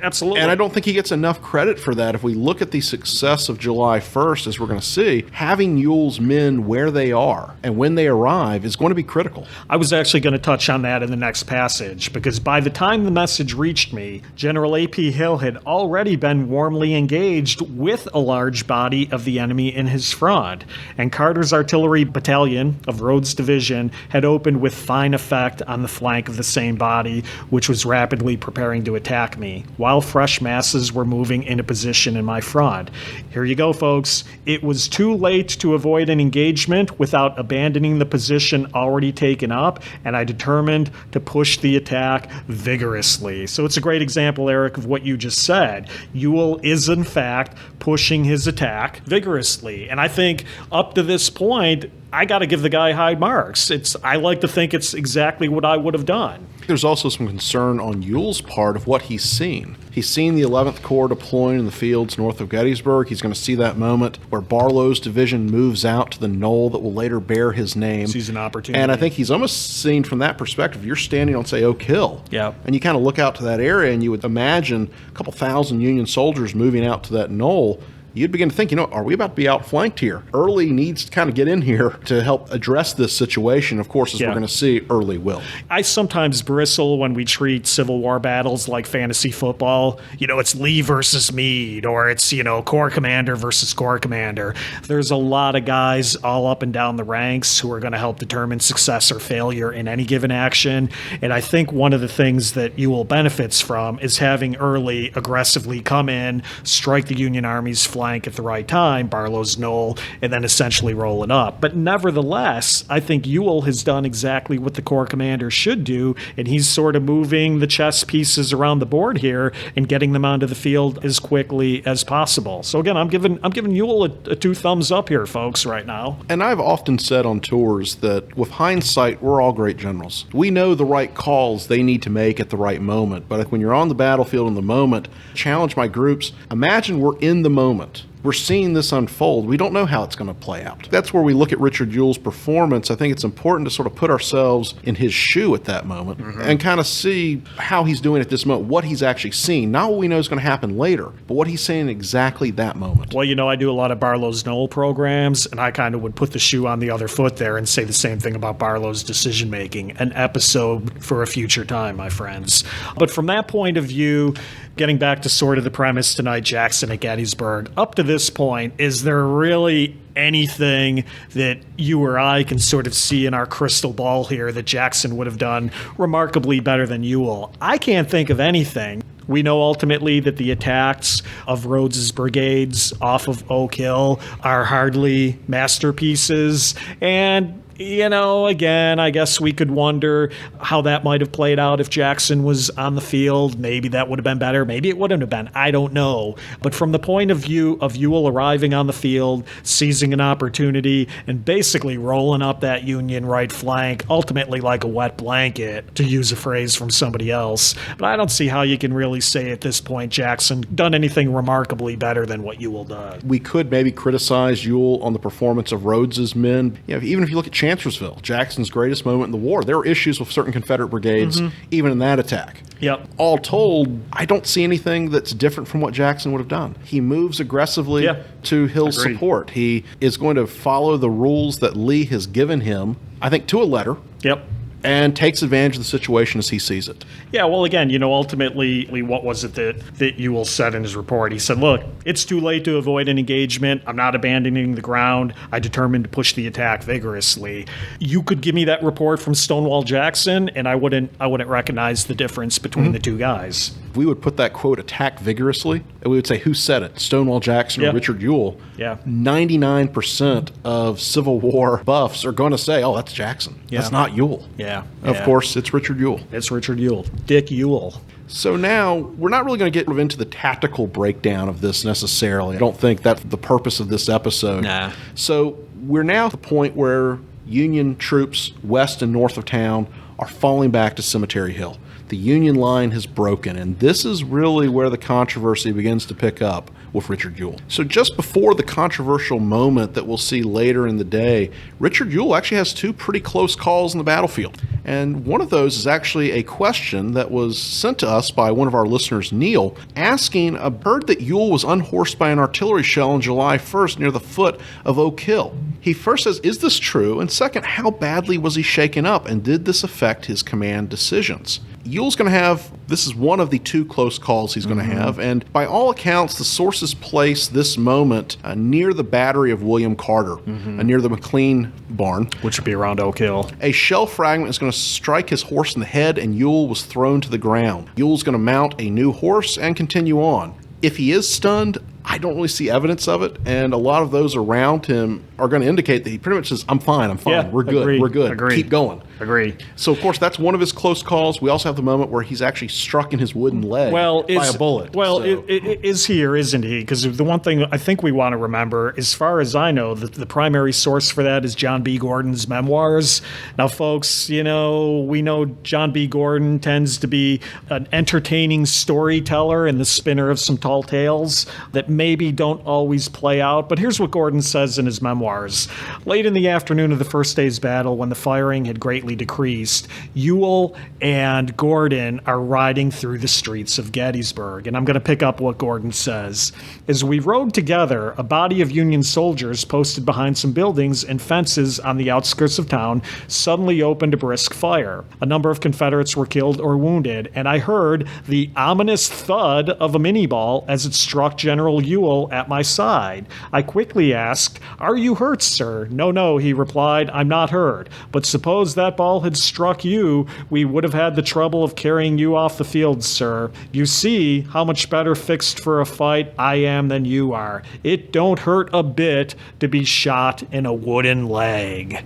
absolutely. And I don't think he gets enough credit for that. If we look at the success of July 1st, as we're going to see, having Ewell's men where they are and when they arrive is going to be critical. I was actually going to touch on that in the next passage, because by the time the message reached me, General A.P. Hill had already been warmly engaged with a large body of the enemy in his front, and Carter's artillery battalion of Rhodes' division had opened with fine effect on the flank of the same body, which was rapidly preparing to attack me, while fresh masses were moving into position in my front. Here you go, folks. It was too late to avoid an engagement without abandoning the position already taken up, and I determined to push the attack vigorously. So it's a great example, Eric, of what you just said. Ewell is, in fact, pushing his attack vigorously. And I think up to this point, I got to give the guy high marks. I like to think it's exactly what I would have done. There's also some concern on Ewell's part of what he's seen. He's seen the 11th Corps deploying in the fields north of Gettysburg. He's going to see that moment where Barlow's division moves out to the knoll that will later bear his name. Sees an opportunity. And I think he's almost seen from that perspective. You're standing on, say, Oak Hill. Yeah. And you kind of look out to that area and you would imagine a couple thousand Union soldiers moving out to that knoll. You'd begin to think, are we about to be outflanked here? Early needs to kind of get in here to help address this situation. Of course, as we're going to see, Early will. I sometimes bristle when we treat Civil War battles like fantasy football. It's Lee versus Meade, or it's, Corps Commander versus Corps Commander. There's a lot of guys all up and down the ranks who are going to help determine success or failure in any given action. And I think one of the things that Ewell benefits from is having Early aggressively come in, strike the Union Army's flank at the right time, Barlow's knoll, and then essentially roll it up. But nevertheless, I think Ewell has done exactly what the Corps Commander should do, and he's sort of moving the chess pieces around the board here and getting them onto the field as quickly as possible. So again, I'm giving Ewell a 2 thumbs up here, folks, right now. And I've often said on tours that with hindsight, we're all great generals. We know the right calls they need to make at the right moment. But when you're on the battlefield in the moment, challenge my groups, imagine we're in the moment. We're seeing this unfold. We don't know how it's going to play out. That's where we look at Richard Ewell's performance. I think it's important to sort of put ourselves in his shoe at that moment and kind of see how he's doing at this moment, what he's actually seeing. Not what we know is going to happen later, but what he's saying exactly that moment. Well, I do a lot of Barlow's Knoll programs, and I kind of would put the shoe on the other foot there and say the same thing about Barlow's decision-making. An episode for a future time, my friends. But from that point of view, getting back to sort of the premise tonight, Jackson at Gettysburg, up to this point, is there really anything that you or I can sort of see in our crystal ball here that Jackson would have done remarkably better than Ewell? I can't think of anything. We know ultimately that the attacks of Rhodes's brigades off of Oak Hill are hardly masterpieces, and again, I guess we could wonder how that might have played out if Jackson was on the field. Maybe that would have been better. Maybe it wouldn't have been. I don't know. But from the point of view of Ewell arriving on the field, seizing an opportunity, and basically rolling up that Union right flank, ultimately like a wet blanket, to use a phrase from somebody else. But I don't see how you can really say at this point Jackson done anything remarkably better than what Ewell does. We could maybe criticize Ewell on the performance of Rhodes's men. Even if you look at Chancellorsville, Jackson's greatest moment in the war, there were issues with certain Confederate brigades, even in that attack. Yep. All told, I don't see anything that's different from what Jackson would have done. He moves aggressively to Hill's support. He is going to follow the rules that Lee has given him, I think, to a letter. Yep. And takes advantage of the situation as he sees it. Yeah, well, again, ultimately, what was it that Ewell said in his report? He said, look, it's too late to avoid an engagement. I'm not abandoning the ground. I determined to push the attack vigorously. You could give me that report from Stonewall Jackson, and I wouldn't recognize the difference between the two guys. If we would put that quote, attack vigorously, and we would say, who said it? Stonewall Jackson or Richard Ewell? Yeah. 99% of Civil War buffs are going to say, oh, that's Jackson. That's not Ewell. Yeah. Of course, it's Richard Ewell. It's Richard Ewell. Dick Ewell. So now, we're not really going to get into the tactical breakdown of this necessarily. I don't think that's the purpose of this episode. Nah. So we're now at the point where Union troops west and north of town are falling back to Cemetery Hill. The Union line has broken, and this is really where the controversy begins to pick up. with Richard Ewell. So just before the controversial moment that we'll see later in the day, Richard Ewell actually has two pretty close calls in the battlefield. And one of those is actually a question that was sent to us by one of our listeners, Neil, asking, heard that Ewell was unhorsed by an artillery shell on July 1st near the foot of Oak Hill. He first says, is this true? And second, how badly was he shaken up? And did this affect his command decisions? Ewell's going to have, this is one of the two close calls he's going to have, and by all accounts, the sources place this moment near the battery of William Carter, near the McLean barn. Which would be around Oak Hill. A shell fragment is going to strike his horse in the head, and Ewell was thrown to the ground. Ewell's going to mount a new horse and continue on. If he is stunned, I don't really see evidence of it, and a lot of those around him are going to indicate that he pretty much says, I'm fine, yeah, we're good, we're good, keep going. Agree. So, of course, that's one of his close calls. We also have the moment where he's actually struck in his wooden leg by a bullet. Well, is he or isn't he? Because the one thing I think we want to remember, as far as I know, the primary source for that is John B. Gordon's memoirs. Now, folks, we know John B. Gordon tends to be an entertaining storyteller and the spinner of some tall tales that maybe don't always play out. But here's what Gordon says in his memoirs. Late in the afternoon of the first day's battle, when the firing had greatly decreased, Ewell and Gordon are riding through the streets of Gettysburg. And I'm going to pick up what Gordon says. As we rode together, a body of Union soldiers posted behind some buildings and fences on the outskirts of town suddenly opened a brisk fire. A number of Confederates were killed or wounded, and I heard the ominous thud of a minie-ball as it struck General Ewell at my side. I quickly asked, "Are you hurt, sir?" No, he replied, "I'm not hurt. But suppose that ball had struck you, we would have had the trouble of carrying you off the field, sir. You see how much better fixed for a fight I am than you are. It don't hurt a bit to be shot in a wooden leg."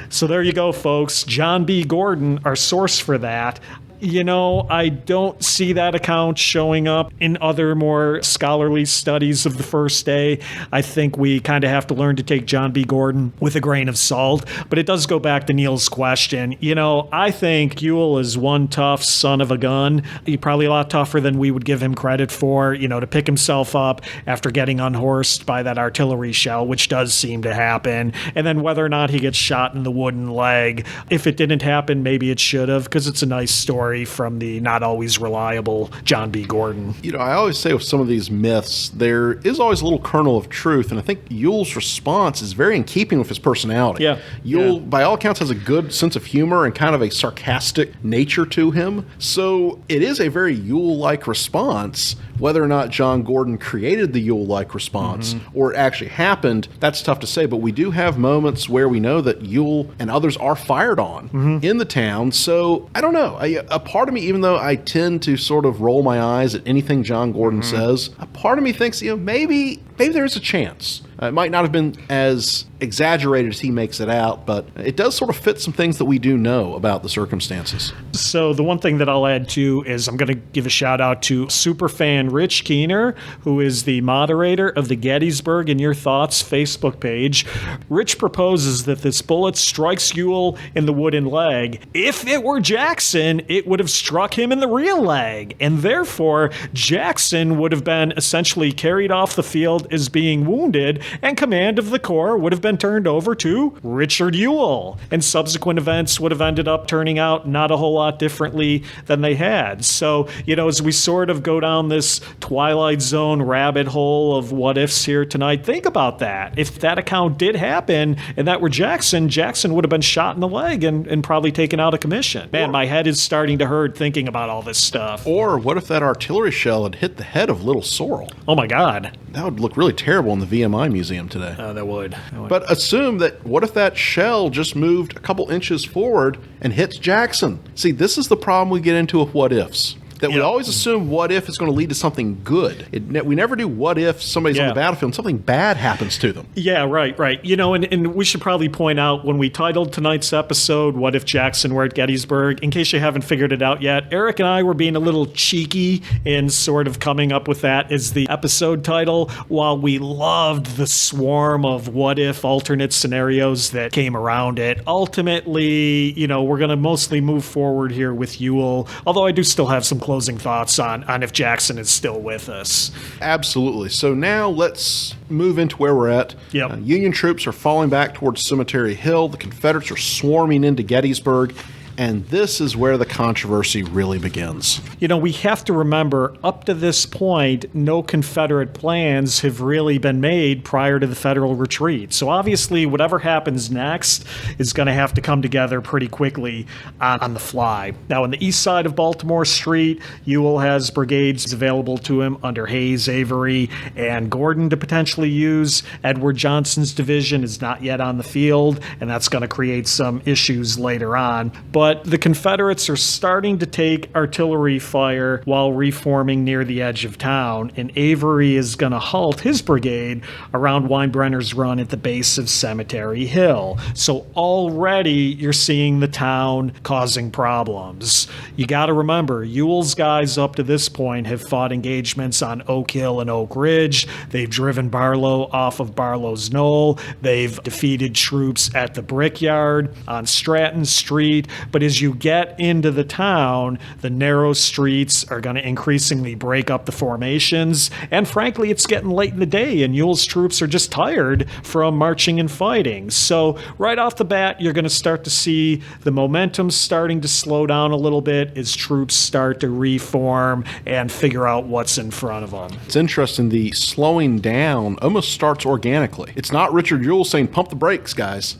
So there you go, folks. John B. Gordon, our source for that. I don't see that account showing up in other more scholarly studies of the first day. I think we kind of have to learn to take John B. Gordon with a grain of salt. But it does go back to Neil's question. I think Ewell is one tough son of a gun. He's probably a lot tougher than we would give him credit for, to pick himself up after getting unhorsed by that artillery shell, which does seem to happen. And then whether or not he gets shot in the wooden leg, if it didn't happen, maybe it should have, because it's a nice story from the not always reliable John B. Gordon. I always say with some of these myths, there is always a little kernel of truth, and I think Ewell's response is very in keeping with his personality. Yeah. Ewell, by all accounts, has a good sense of humor and kind of a sarcastic nature to him, so it is a very Ewell-like response. Whether or not John Gordon created the Ewell-like response or it actually happened, that's tough to say, but we do have moments where we know that Ewell and others are fired on in the town, so I don't know. A part of me, even though I tend to sort of roll my eyes at anything John Gordon says, a part of me thinks, maybe there's a chance. It might not have been as exaggerated as he makes it out, but it does sort of fit some things that we do know about the circumstances. So the one thing that I'll add too is I'm going to give a shout out to superfan Rich Keener, who is the moderator of the Gettysburg in Your Thoughts Facebook page. Rich proposes that this bullet strikes Ewell in the wooden leg. If it were Jackson, it would have struck him in the real leg, and therefore Jackson would have been essentially carried off the field as being wounded, and command of the Corps would have been turned over to Richard Ewell. And subsequent events would have ended up turning out not a whole lot differently than they had. So, as we sort of go down this Twilight Zone rabbit hole of what ifs here tonight, think about that. If that account did happen and that were Jackson would have been shot in the leg and probably taken out of commission. Man, my head is starting to hurt thinking about all this stuff. Or what if that artillery shell had hit the head of Little Sorrel? Oh my God. That would look really terrible in the VMI museum today. That would. But assume that, what if that shell just moved a couple inches forward and hits Jackson? See, this is the problem we get into with what ifs. That we always assume what if is going to lead to something good. We never do what if somebody's on the battlefield and something bad happens to them. Yeah, right. And we should probably point out when we titled tonight's episode, What If Jackson Were at Gettysburg, in case you haven't figured it out yet, Eric and I were being a little cheeky in sort of coming up with that as the episode title, while we loved the swarm of what if alternate scenarios that came around it. Ultimately, we're going to mostly move forward here with Ewell, although I do still have some close closing thoughts on if Jackson is still with us. Absolutely. So now let's move into where we're at. Yep. Union troops are falling back towards Cemetery Hill. The Confederates are swarming into Gettysburg. And this is where the controversy really begins. You know, we have to remember, up to this point, no Confederate plans have really been made prior to the Federal retreat. So obviously, whatever happens next is going to have to come together pretty quickly on the fly. Now, on the east side of Baltimore Street, Ewell has brigades available to him under Hayes, Avery, and Gordon to potentially use. Edward Johnson's division is not yet on the field, and that's going to create some issues later on. But the Confederates are starting to take artillery fire while reforming near the edge of town, and Avery is going to halt his brigade around Weinbrenner's Run at the base of Cemetery Hill. So already you're seeing the town causing problems. You got to remember, Ewell's guys up to this point have fought engagements on Oak Hill and Oak Ridge. They've driven Barlow off of Barlow's Knoll. They've defeated troops at the Brickyard, on Stratton Street. But as you get into the town, the narrow streets are going to increasingly break up the formations. And frankly, it's getting late in the day, and Ewell's troops are just tired from marching and fighting. So right off the bat, you're going to start to see the momentum starting to slow down a little bit as troops start to reform and figure out what's in front of them. It's interesting, the slowing down almost starts organically. It's not Richard Ewell saying, pump the brakes, guys.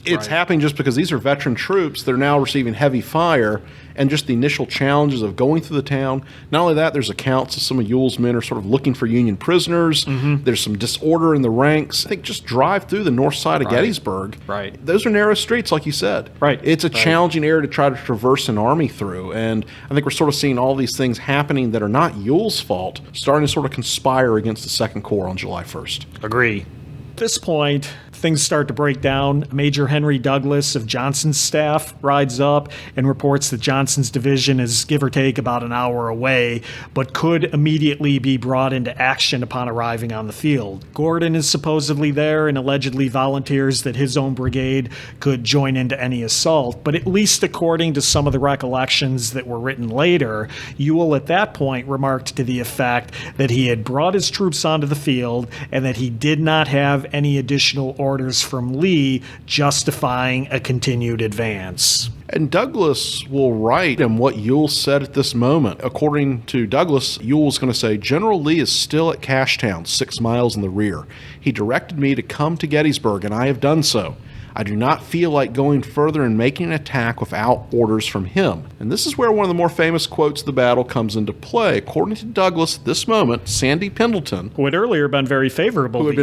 It's happening just because these are veteran troops. They're now receiving heavy fire, and just the initial challenges of going through the town. Not only that, there's accounts of some of Ewell's men are sort of looking for Union prisoners. There's some disorder in the ranks. I think just drive through the north side of Gettysburg. Those are narrow streets, like you said. It's a challenging area to try to traverse an army through, and I think we're sort of seeing all these things happening that are not Ewell's fault, starting to sort of conspire against the Second Corps on July 1st. Agree. At this point, things start to break down. Major Henry Douglas of Johnson's staff rides up and reports that Johnson's division is give or take about an hour away, but could immediately be brought into action upon arriving on the field. Gordon is supposedly there and allegedly volunteers that his own brigade could join into any assault, but at least according to some of the recollections that were written later, Ewell at that point remarked to the effect that he had brought his troops onto the field and that he did not have any additional orders from Lee justifying a continued advance. And Douglas will write in what Ewell said at this moment. According to Douglas, Ewell's going to say, General Lee is still at Cashtown, 6 miles in the rear. He directed me to come to Gettysburg, and I have done so. I do not feel like going further and making an attack without orders from him. And this is where one of the more famous quotes of the battle comes into play. According to Douglas, at this moment, Sandy Pendleton, who had earlier been very favorable to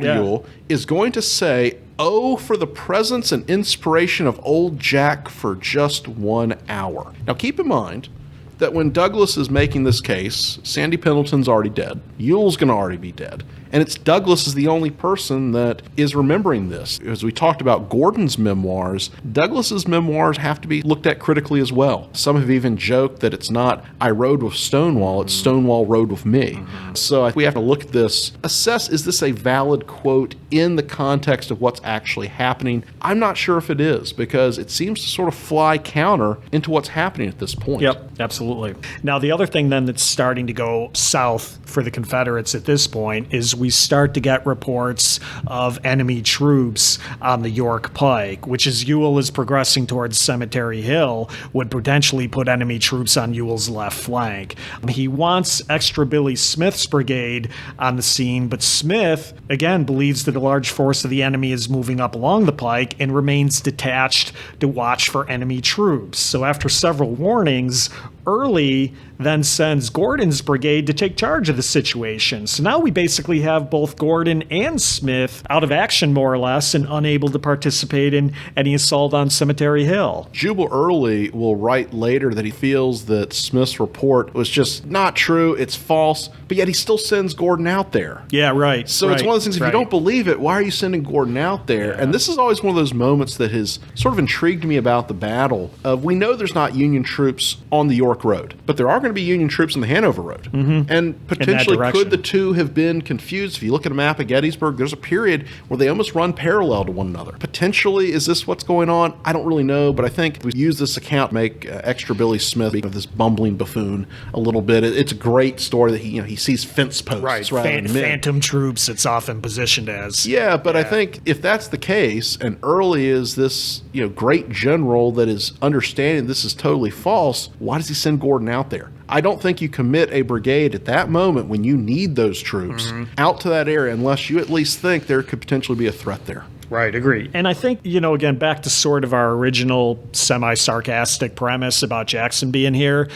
Ewell, is going to say, "Oh, for the presence and inspiration of old Jack for just 1 hour." Now keep in mind that when Douglas is making this case, Sandy Pendleton's already dead. Ewell's going to already be dead. And it's Douglas is the only person that is remembering this. As we talked about Gordon's memoirs, Douglas's memoirs have to be looked at critically as well. Some have even joked that it's not I rode with Stonewall, it's Stonewall rode with me. So we have to look at this, assess, is this a valid quote in the context of what's actually happening? I'm not sure if it is, because it seems to sort of fly counter into what's happening at this point. Yep, absolutely. Now, the other thing then that's starting to go south for the Confederates at this point is we start to get reports of enemy troops on the York Pike, which as Ewell is progressing towards Cemetery Hill, would potentially put enemy troops on Ewell's left flank. He wants extra Billy Smith's brigade on the scene, but Smith, again, believes that a large force of the enemy is moving up along the pike and remains detached to watch for enemy troops. So after several warnings, Early then sends Gordon's brigade to take charge of the situation. So now we basically have both Gordon and Smith out of action, more or less, and unable to participate in any assault on Cemetery Hill. Jubal Early will write later that he feels that Smith's report was just not true, it's false, but yet he still sends Gordon out there. Yeah, right. So it's one of those things, if you don't believe it, why are you sending Gordon out there? Yeah. And this is always one of those moments that has sort of intrigued me about the battle. We know there's not Union troops on the York York Road. But there are going to be Union troops on the Hanover Road. And potentially could the two have been confused? If you look at a map of Gettysburg, there's a period where they almost run parallel to one another. Potentially, is this what's going on? I don't really know, but I think we use this account to make extra Billy Smith of this bumbling buffoon a little bit. It's a great story that he sees fence posts rather than men. Phantom troops, it's often positioned as. Yeah, but I think if that's the case, and Early is this great general that is understanding this is totally false, why does he send Gordon out there? I don't think you commit a brigade at that moment when you need those troops out to that area unless you at least think there could potentially be a threat there. Right, agree. And I think, again, back to sort of our original semi-sarcastic premise about Jackson being here,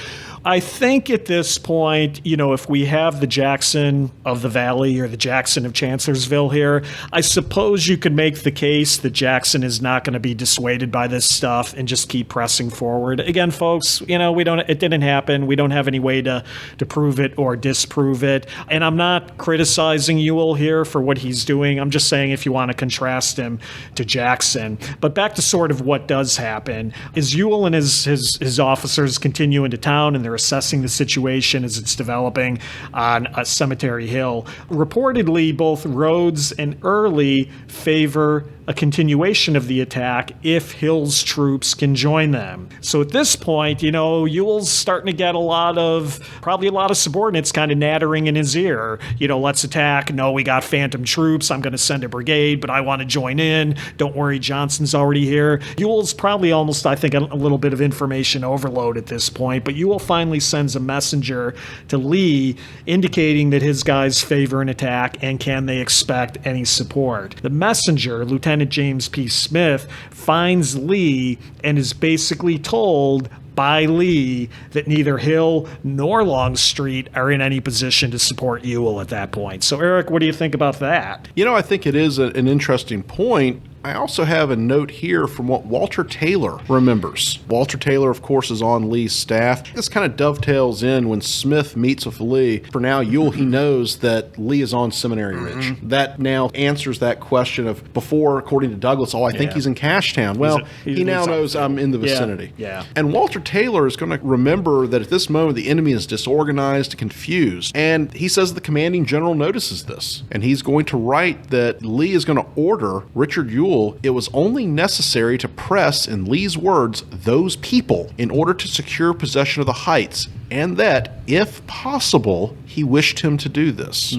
I think at this point, if we have the Jackson of the Valley or the Jackson of Chancellorsville here, I suppose you could make the case that Jackson is not going to be dissuaded by this stuff and just keep pressing forward. Again, folks, it didn't happen. We don't have any way to prove it or disprove it. And I'm not criticizing Ewell here for what he's doing. I'm just saying if you want to contrast him to Jackson. But back to sort of what does happen is Ewell and his officers continue into town and they're assessing the situation as it's developing on Cemetery Hill. Reportedly, both Rhodes and Early favor a continuation of the attack if Hill's troops can join them. So at this point, Ewell's starting to get probably a lot of subordinates kind of nattering in his ear. Let's attack. No, we got phantom troops. I'm going to send a brigade, but I want to join in. Don't worry, Johnson's already here. Ewell's probably almost, I think, a little bit of information overload at this point, but Ewell finally sends a messenger to Lee indicating that his guys favor an attack and can they expect any support. The messenger, Lieutenant James P. Smith, finds Lee and is basically told by Lee that neither Hill nor Longstreet are in any position to support Ewell at that point. So, Eric, what do you think about that? I think it is an interesting point. I also have a note here from what Walter Taylor remembers. Walter Taylor, of course, is on Lee's staff. This kind of dovetails in when Smith meets with Lee. For now, Ewell, he knows that Lee is on Seminary Ridge. That now answers that question of before, according to Douglas, I think he's in Cashtown. Well, he now knows I'm in the vicinity. Yeah. And Walter Taylor is going to remember that at this moment, the enemy is disorganized and confused. And he says the commanding general notices this. And he's going to write that Lee is going to order Richard Ewell. It was only necessary to press, in Lee's words, those people in order to secure possession of the heights, and that, if possible, he wished him to do this.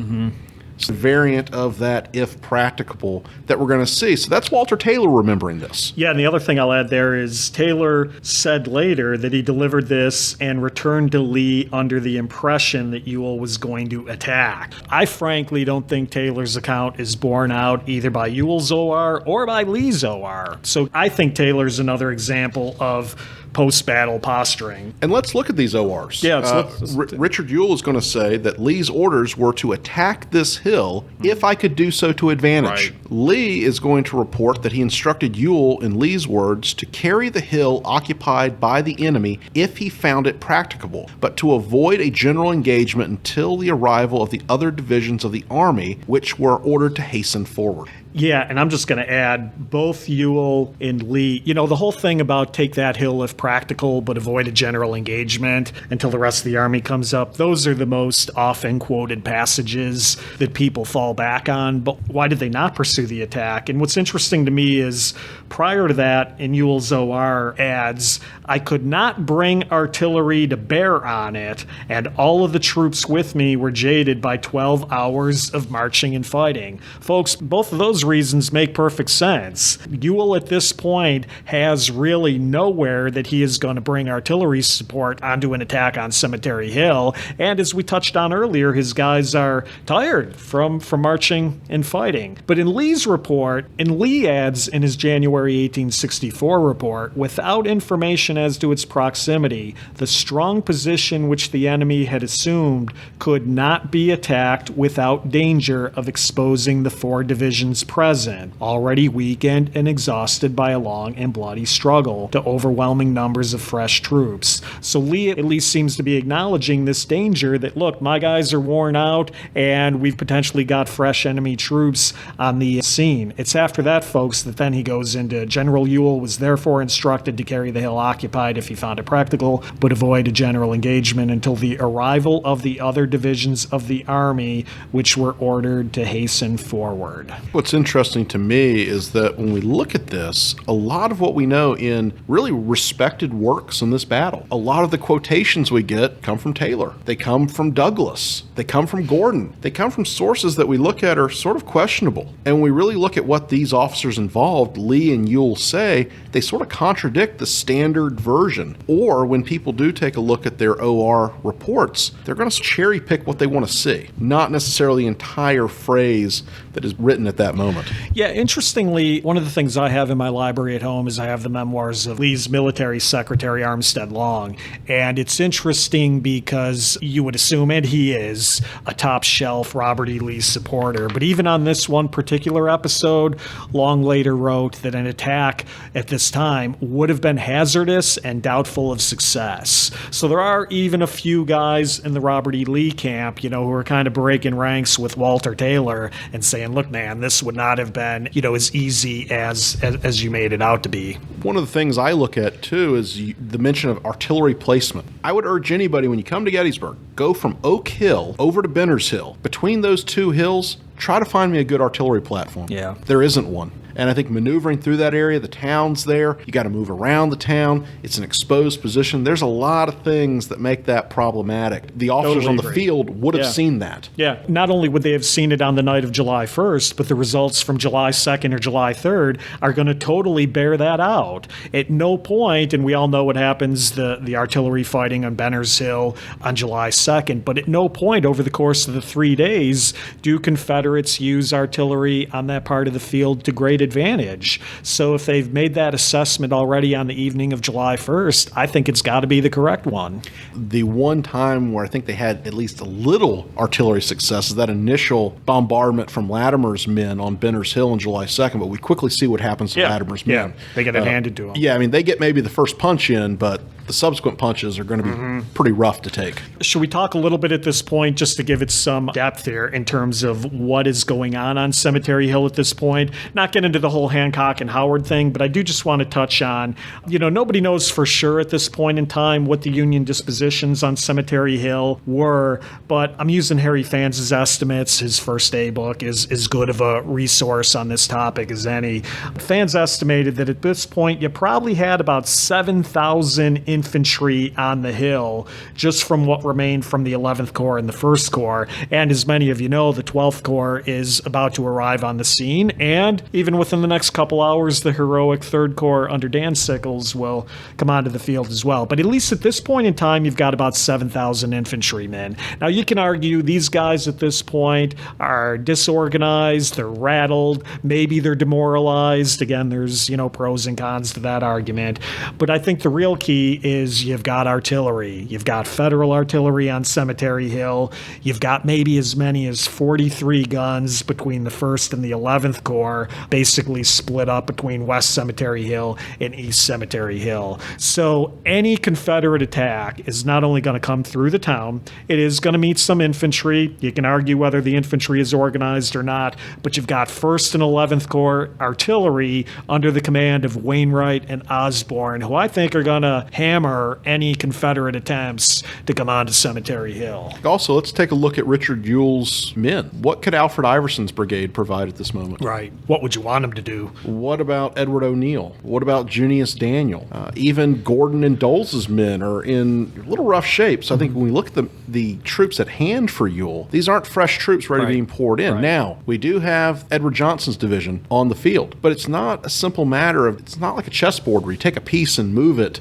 It's a variant of that, if practicable, that we're going to see. So that's Walter Taylor remembering this. Yeah, and the other thing I'll add there is Taylor said later that he delivered this and returned to Lee under the impression that Ewell was going to attack. I frankly don't think Taylor's account is borne out either by Ewell's OR or by Lee's OR. So I think Taylor's another example of post-battle posturing. And let's look at these ORs. Yeah, Richard Ewell is going to say that Lee's orders were to attack this hill if I could do so to advantage. Right. Lee is going to report that he instructed Ewell, in Lee's words, to carry the hill occupied by the enemy if he found it practicable, but to avoid a general engagement until the arrival of the other divisions of the army, which were ordered to hasten forward. Yeah, and I'm just going to add both Ewell and Lee. The whole thing about take that hill if practical, but avoid a general engagement until the rest of the army comes up, those are the most often quoted passages that people fall back on. But why did they not pursue the attack? And what's interesting to me is prior to that, in Ewell's OR adds, I could not bring artillery to bear on it, and all of the troops with me were jaded by 12 hours of marching and fighting. Folks, both of those reasons make perfect sense. Ewell at this point has really nowhere that he is going to bring artillery support onto an attack on Cemetery Hill, and as we touched on earlier, his guys are tired from marching and fighting. But in Lee's report, and Lee adds in his January 1864 report, without information as to its proximity, the strong position which the enemy had assumed could not be attacked without danger of exposing the four divisions present, already weakened and exhausted by a long and bloody struggle to overwhelming numbers of fresh troops. So Lee at least seems to be acknowledging this danger that, look, my guys are worn out and we've potentially got fresh enemy troops on the scene. It's after that, folks, that then he goes into General Ewell was therefore instructed to carry the hill occupied if he found it practical, but avoid a general engagement until the arrival of the other divisions of the army, which were ordered to hasten forward. What's interesting to me is that when we look at this, a lot of what we know in really respected works in this battle, a lot of the quotations we get come from Taylor. They come from Douglas. They come from Gordon. They come from sources that we look at are sort of questionable. And when we really look at what these officers involved, Lee and Ewell, say, they sort of contradict the standard version. Or when people do take a look at their OR reports, they're going to cherry pick what they want to see, not necessarily the entire phrase that is written at that moment. Yeah, interestingly, one of the things I have in my library at home is I have the memoirs of Lee's military secretary, Armstead Long. And it's interesting because you would assume, and he is, a top shelf Robert E. Lee supporter. But even on this one particular episode, Long later wrote that an attack at this time would have been hazardous and doubtful of success. So there are even a few guys in the Robert E. Lee camp, who are kind of breaking ranks with Walter Taylor and saying, look, man, this would not have been, as easy as you made it out to be. One of the things I look at, too, is the mention of artillery placement. I would urge anybody, when you come to Gettysburg, go from Oak Hill over to Benner's Hill. Between those two hills, try to find me a good artillery platform. Yeah. There isn't one. And I think maneuvering through that area, the town's there, you got to move around the town, it's an exposed position. There's a lot of things that make that problematic. The officers on the field would have seen that. Yeah, not only would they have seen it on the night of July 1st, but the results from July 2nd or July 3rd are going to totally bear that out. At no point, and we all know what happens, the artillery fighting on Benner's Hill on July 2nd, but at no point over the course of the 3 days do Confederates use artillery on that part of the field to great advantage. So if they've made that assessment already on the evening of July 1st, I think it's got to be the correct one. The one time where I think they had at least a little artillery success is that initial bombardment from Latimer's men on Benner's Hill on July 2nd, but we quickly see what happens to Latimer's men. They get it handed to them. Yeah, I mean, they get maybe the first punch in, but the subsequent punches are going to be pretty rough to take. Should we talk a little bit at this point, just to give it some depth here, in terms of what is going on Cemetery Hill at this point? Not get into the whole Hancock and Howard thing, but I do just want to touch on, nobody knows for sure at this point in time what the Union dispositions on Cemetery Hill were, but I'm using Harry Fans's estimates. His first day book is as good of a resource on this topic as any. Fans estimated that at this point you probably had about 7,000 infantry on the hill, just from what remained from the 11th Corps and the 1st Corps. And as many of you know, the 12th Corps is about to arrive on the scene, and even within the next couple hours, the heroic 3rd Corps under Dan Sickles will come onto the field as well. But at least at this point in time, you've got about 7,000 infantrymen. Now, you can argue these guys at this point are disorganized, they're rattled, maybe they're demoralized. Again, there's, pros and cons to that argument. But I think the real key is you've got artillery. You've got Federal artillery on Cemetery Hill. You've got maybe as many as 43 guns between the 1st and the 11th Corps, basically split up between West Cemetery Hill and East Cemetery Hill. So any Confederate attack is not only going to come through the town, it is going to meet some infantry. You can argue whether the infantry is organized or not, but you've got 1st and 11th Corps artillery under the command of Wainwright and Osborne, who I think are going to hammer any Confederate attempts to come onto Cemetery Hill. Also, let's take a look at Richard Ewell's men. What could Alfred Iverson's brigade provide at this moment? Right. What would you want him to do? What about Edward O'Neill? What about Junius Daniel? Even Gordon and Doles's men are in a little rough shape. So I think when we look at the troops at hand for Ewell, these aren't fresh troops ready to be poured in. Right. Now, we do have Edward Johnson's division on the field, but it's not a simple matter of, it's not like a chessboard where you take a piece and move it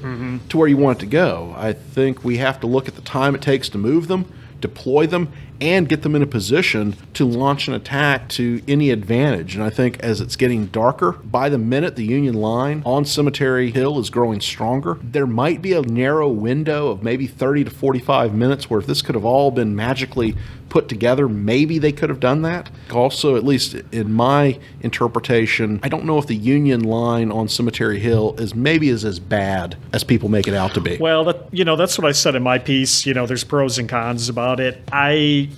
to where you want it to go. I think we have to look at the time it takes to move them, deploy them, and get them in a position to launch an attack to any advantage. And I think as it's getting darker, by the minute the Union line on Cemetery Hill is growing stronger, there might be a narrow window of maybe 30 to 45 minutes where if this could have all been magically put together, maybe they could have done that. Also, at least in my interpretation, I don't know if the Union line on Cemetery Hill is as bad as people make it out to be. Well, that's what I said in my piece. There's pros and cons about it. I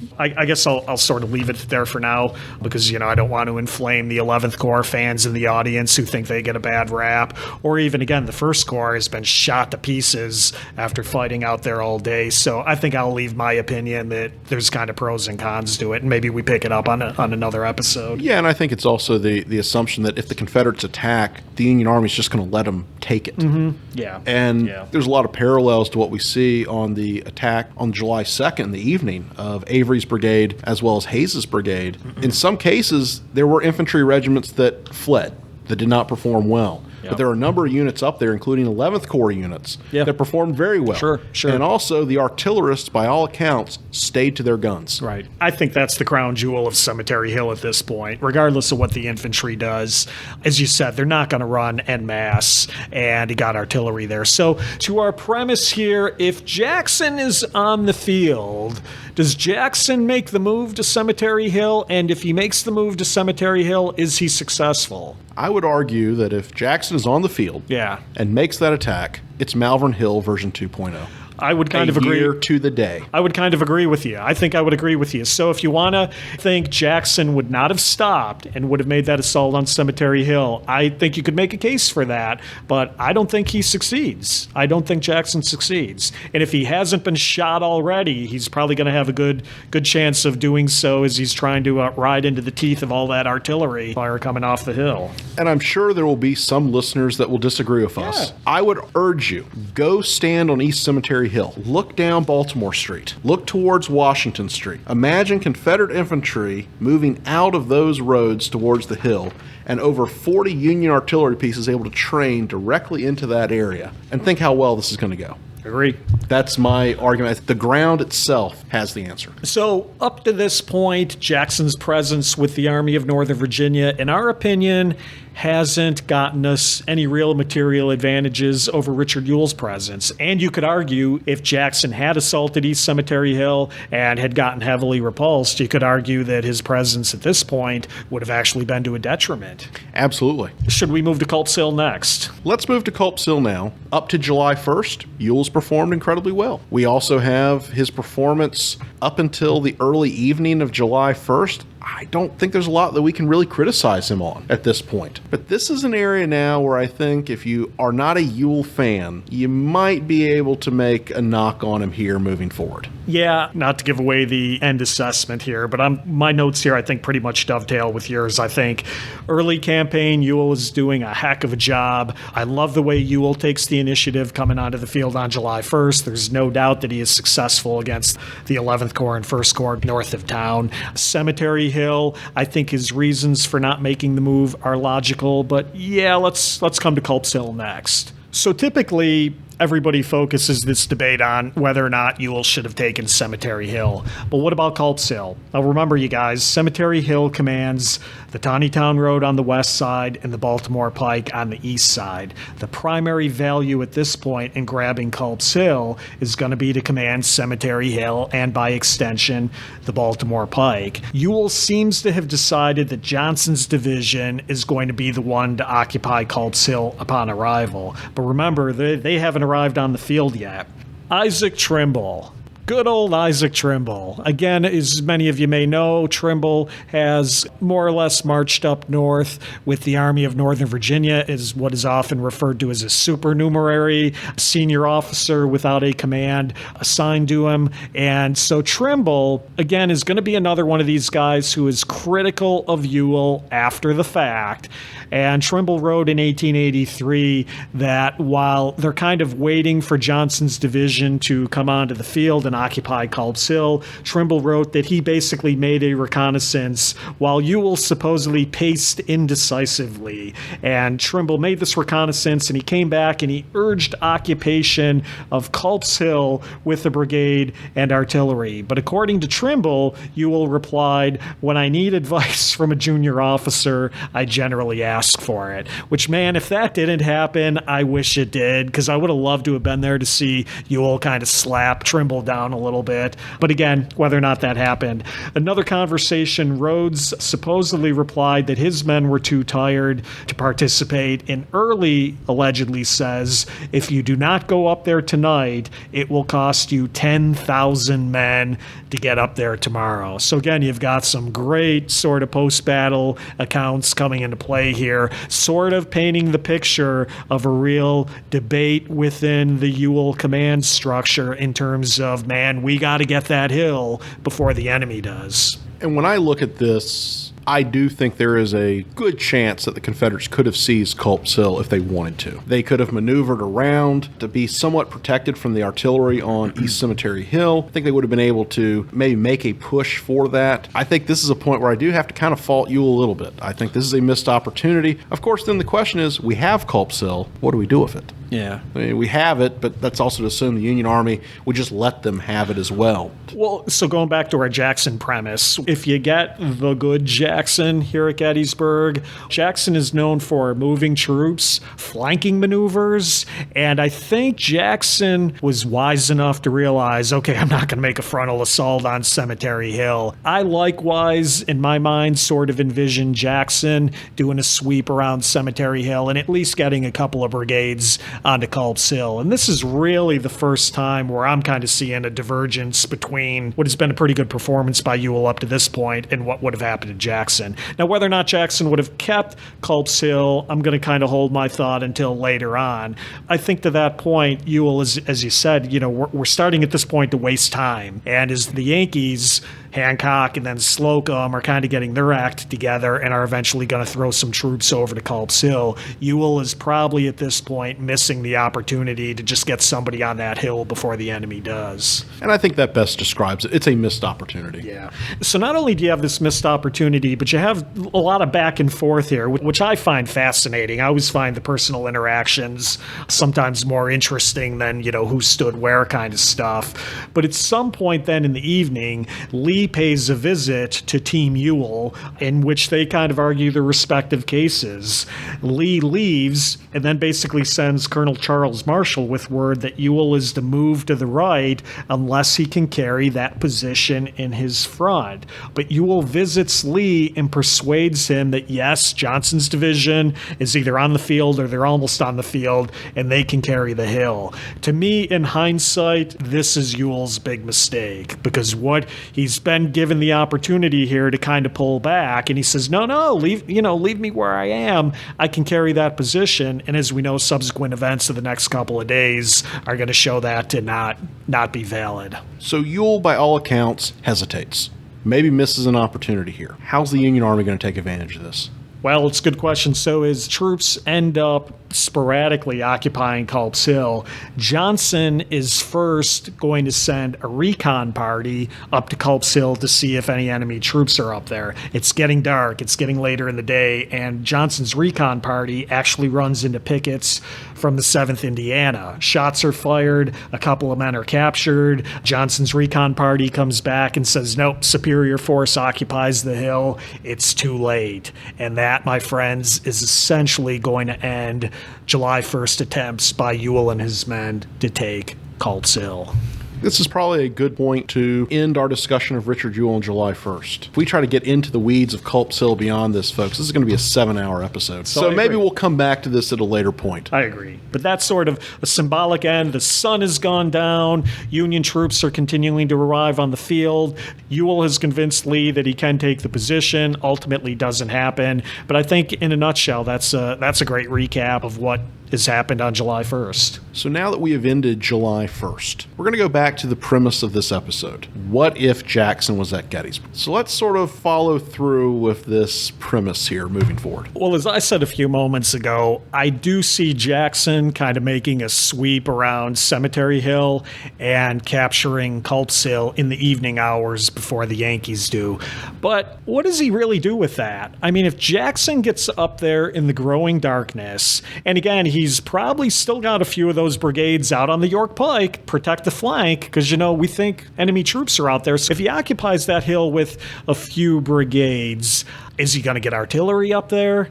guess I'll sort of leave it there for now because, I don't want to inflame the 11th Corps fans in the audience who think they get a bad rap. Or even, again, the 1st Corps has been shot to pieces after fighting out there all day. So I think I'll leave my opinion that there's kind of pros and cons to it, and maybe we pick it up on another episode. Yeah, and I think it's also the assumption that if the Confederates attack, the Union Army's just going to let them take it. Mm-hmm. Yeah. And there's a lot of parallels to what we see on the attack on July 2nd in the evening of Avery's brigade as well as Hayes's brigade. Mm-hmm. In some cases, there were infantry regiments that fled, that did not perform well. But there are a number of units up there, including 11th Corps units, that performed very well. Sure. And also, the artillerists, by all accounts, stayed to their guns. Right. I think that's the crown jewel of Cemetery Hill at this point, regardless of what the infantry does. As you said, they're not going to run en masse, and he got artillery there. So, to our premise here, if Jackson is on the field, does Jackson make the move to Cemetery Hill? And if he makes the move to Cemetery Hill, is he successful? I would argue that if Jackson is on the field and makes that attack, it's Malvern Hill version 2.0. I would kind of agree. A year to the day. I would kind of agree with you. I think I would agree with you. So if you want to think Jackson would not have stopped and would have made that assault on Cemetery Hill, I think you could make a case for that, but I don't think he succeeds. I don't think Jackson succeeds. And if he hasn't been shot already, he's probably going to have a good chance of doing so as he's trying to ride into the teeth of all that artillery fire coming off the hill. And I'm sure there will be some listeners that will disagree with us. I would urge you, go stand on East Cemetery Hill. Look down Baltimore Street. Look towards Washington Street. Imagine Confederate infantry moving out of those roads towards the hill and over 40 Union artillery pieces able to train directly into that area. And think how well this is going to go. Agree. That's my argument. The ground itself has the answer. So up to this point, Jackson's presence with the Army of Northern Virginia, in our opinion, hasn't gotten us any real material advantages over Richard Ewell's presence. And you could argue if Jackson had assaulted East Cemetery Hill and had gotten heavily repulsed, you could argue that his presence at this point would have actually been to a detriment. Absolutely. Should we move to Culp's Hill next? Let's move to Culp's Hill now. Up to July 1st, Ewell's performed incredibly well. We also have his performance up until the early evening of July 1st. I don't think there's a lot that we can really criticize him on at this point. But this is an area now where I think if you are not a Ewell fan, you might be able to make a knock on him here moving forward. Yeah, not to give away the end assessment here, but my notes here I think pretty much dovetail with yours. I think early campaign, Ewell is doing a heck of a job. I love the way Ewell takes the initiative coming onto the field on July 1st. There's no doubt that he is successful against the 11th Corps and 1st Corps north of town. Cemetery Hill, I think his reasons for not making the move are logical, but yeah, let's come to Culp's Hill next. So typically, everybody focuses this debate on whether or not Ewell should have taken Cemetery Hill. But what about Culp's Hill? Now remember, you guys, Cemetery Hill commands the Taneytown Road on the west side and the Baltimore Pike on the east side. The primary value at this point in grabbing Culp's Hill is going to be to command Cemetery Hill and, by extension, the Baltimore Pike. Ewell seems to have decided that Johnson's division is going to be the one to occupy Culp's Hill upon arrival. But remember, they haven't arrived on the field yet. Isaac Trimble. Good old Isaac Trimble. Again, as many of you may know, Trimble has more or less marched up north with the Army of Northern Virginia, is what is often referred to as a supernumerary, senior officer without a command assigned to him. And so Trimble, again, is going to be another one of these guys who is critical of Ewell after the fact. And Trimble wrote in 1883 that while they're kind of waiting for Johnson's division to come onto the field and occupy Culp's Hill. Trimble wrote that he basically made a reconnaissance while Ewell supposedly paced indecisively. And Trimble made this reconnaissance, and he came back and he urged occupation of Culp's Hill with the brigade and artillery. But according to Trimble, Ewell replied, "When I need advice from a junior officer, I generally ask for it." Which, man, if that didn't happen, I wish it did, because I would have loved to have been there to see Ewell kind of slap Trimble down a little bit. But again, whether or not that happened. Another conversation, Rhodes supposedly replied that his men were too tired to participate, and Early allegedly says, "If you do not go up there tonight, it will cost you 10,000 men to get up there tomorrow." So again, you've got some great sort of post-battle accounts coming into play here, sort of painting the picture of a real debate within the Ewell command structure in terms of, man, we got to get that hill before the enemy does. And when I look at this, I do think there is a good chance that the Confederates could have seized Culp's Hill if they wanted to. They could have maneuvered around to be somewhat protected from the artillery on East Cemetery Hill. I think they would have been able to maybe make a push for that. I think this is a point where I do have to kind of fault Ewell a little bit. I think this is a missed opportunity. Of course, then the question is, we have Culp's Hill. What do we do with it? Yeah. I mean, we have it, but that's also to assume the Union Army would just let them have it as well. Well, so going back to our Jackson premise, if you get the good Jackson here at Gettysburg, Jackson is known for moving troops, flanking maneuvers, and I think Jackson was wise enough to realize, okay, I'm not going to make a frontal assault on Cemetery Hill. I likewise, in my mind, sort of envision Jackson doing a sweep around Cemetery Hill and at least getting a couple of brigades onto Culp's Hill. And this is really the first time where I'm kind of seeing a divergence between what has been a pretty good performance by Ewell up to this point and what would have happened to Jackson. Now, whether or not Jackson would have kept Culp's Hill, I'm going to kind of hold my thought until later on. I think to that point, Ewell, as you said, we're starting at this point to waste time. And as the Yankees, Hancock and then Slocum, are kind of getting their act together and are eventually going to throw some troops over to Culp's Hill, Ewell is probably at this point missing the opportunity to just get somebody on that hill before the enemy does. And I think that best describes it. It's a missed opportunity. Yeah. So not only do you have this missed opportunity, but you have a lot of back and forth here, which I find fascinating. I always find the personal interactions sometimes more interesting than, who stood where kind of stuff. But at some point then in the evening, Lee pays a visit to Team Ewell, in which they kind of argue their respective cases. Lee leaves and then basically sends Colonel Charles Marshall with word that Ewell is to move to the right unless he can carry that position in his front. But Ewell visits Lee and persuades him that yes, Johnson's division is either on the field or they're almost on the field and they can carry the hill. To me, in hindsight, this is Ewell's big mistake, because what he's been given the opportunity here to kind of pull back, and he says, no, leave me where I am. I can carry that position. And as we know, subsequent events of the next couple of days are going to show that to not be valid. So Ewell, by all accounts, hesitates. Maybe misses an opportunity here. How's the Union Army going to take advantage of this? Well, it's a good question. So as troops end up sporadically occupying Culp's Hill, Johnson is first going to send a recon party up to Culp's Hill to see if any enemy troops are up there. It's getting dark. It's getting later in the day, and Johnson's recon party actually runs into pickets from the 7th Indiana. Shots are fired. A couple of men are captured. Johnson's recon party comes back and says, nope, superior force occupies the hill. It's too late. And that, my friends, is essentially going to end July 1st attempts by Ewell and his men to take Culp's Hill. This is probably a good point to end our discussion of Richard Ewell on July 1st. If we try to get into the weeds of Culp's Hill beyond this, folks, this is going to be a 7-hour episode. So maybe we'll come back to this at a later point. I agree. But that's sort of a symbolic end. The sun has gone down. Union troops are continuing to arrive on the field. Ewell has convinced Lee that he can take the position. Ultimately doesn't happen. But I think in a nutshell, that's a great recap of what has happened on July 1st. So now that we have ended July 1st, we're going to go back to the premise of this episode. What if Jackson was at Gettysburg? So let's sort of follow through with this premise here moving forward. Well, as I said a few moments ago, I do see Jackson kind of making a sweep around Cemetery Hill and capturing Culp's Hill in the evening hours before the Yankees do. But what does he really do with that? I mean, if Jackson gets up there in the growing darkness, and again, he's probably still got a few of those brigades out on the York Pike, protect the flank, because, we think enemy troops are out there. So if he occupies that hill with a few brigades, is he going to get artillery up there?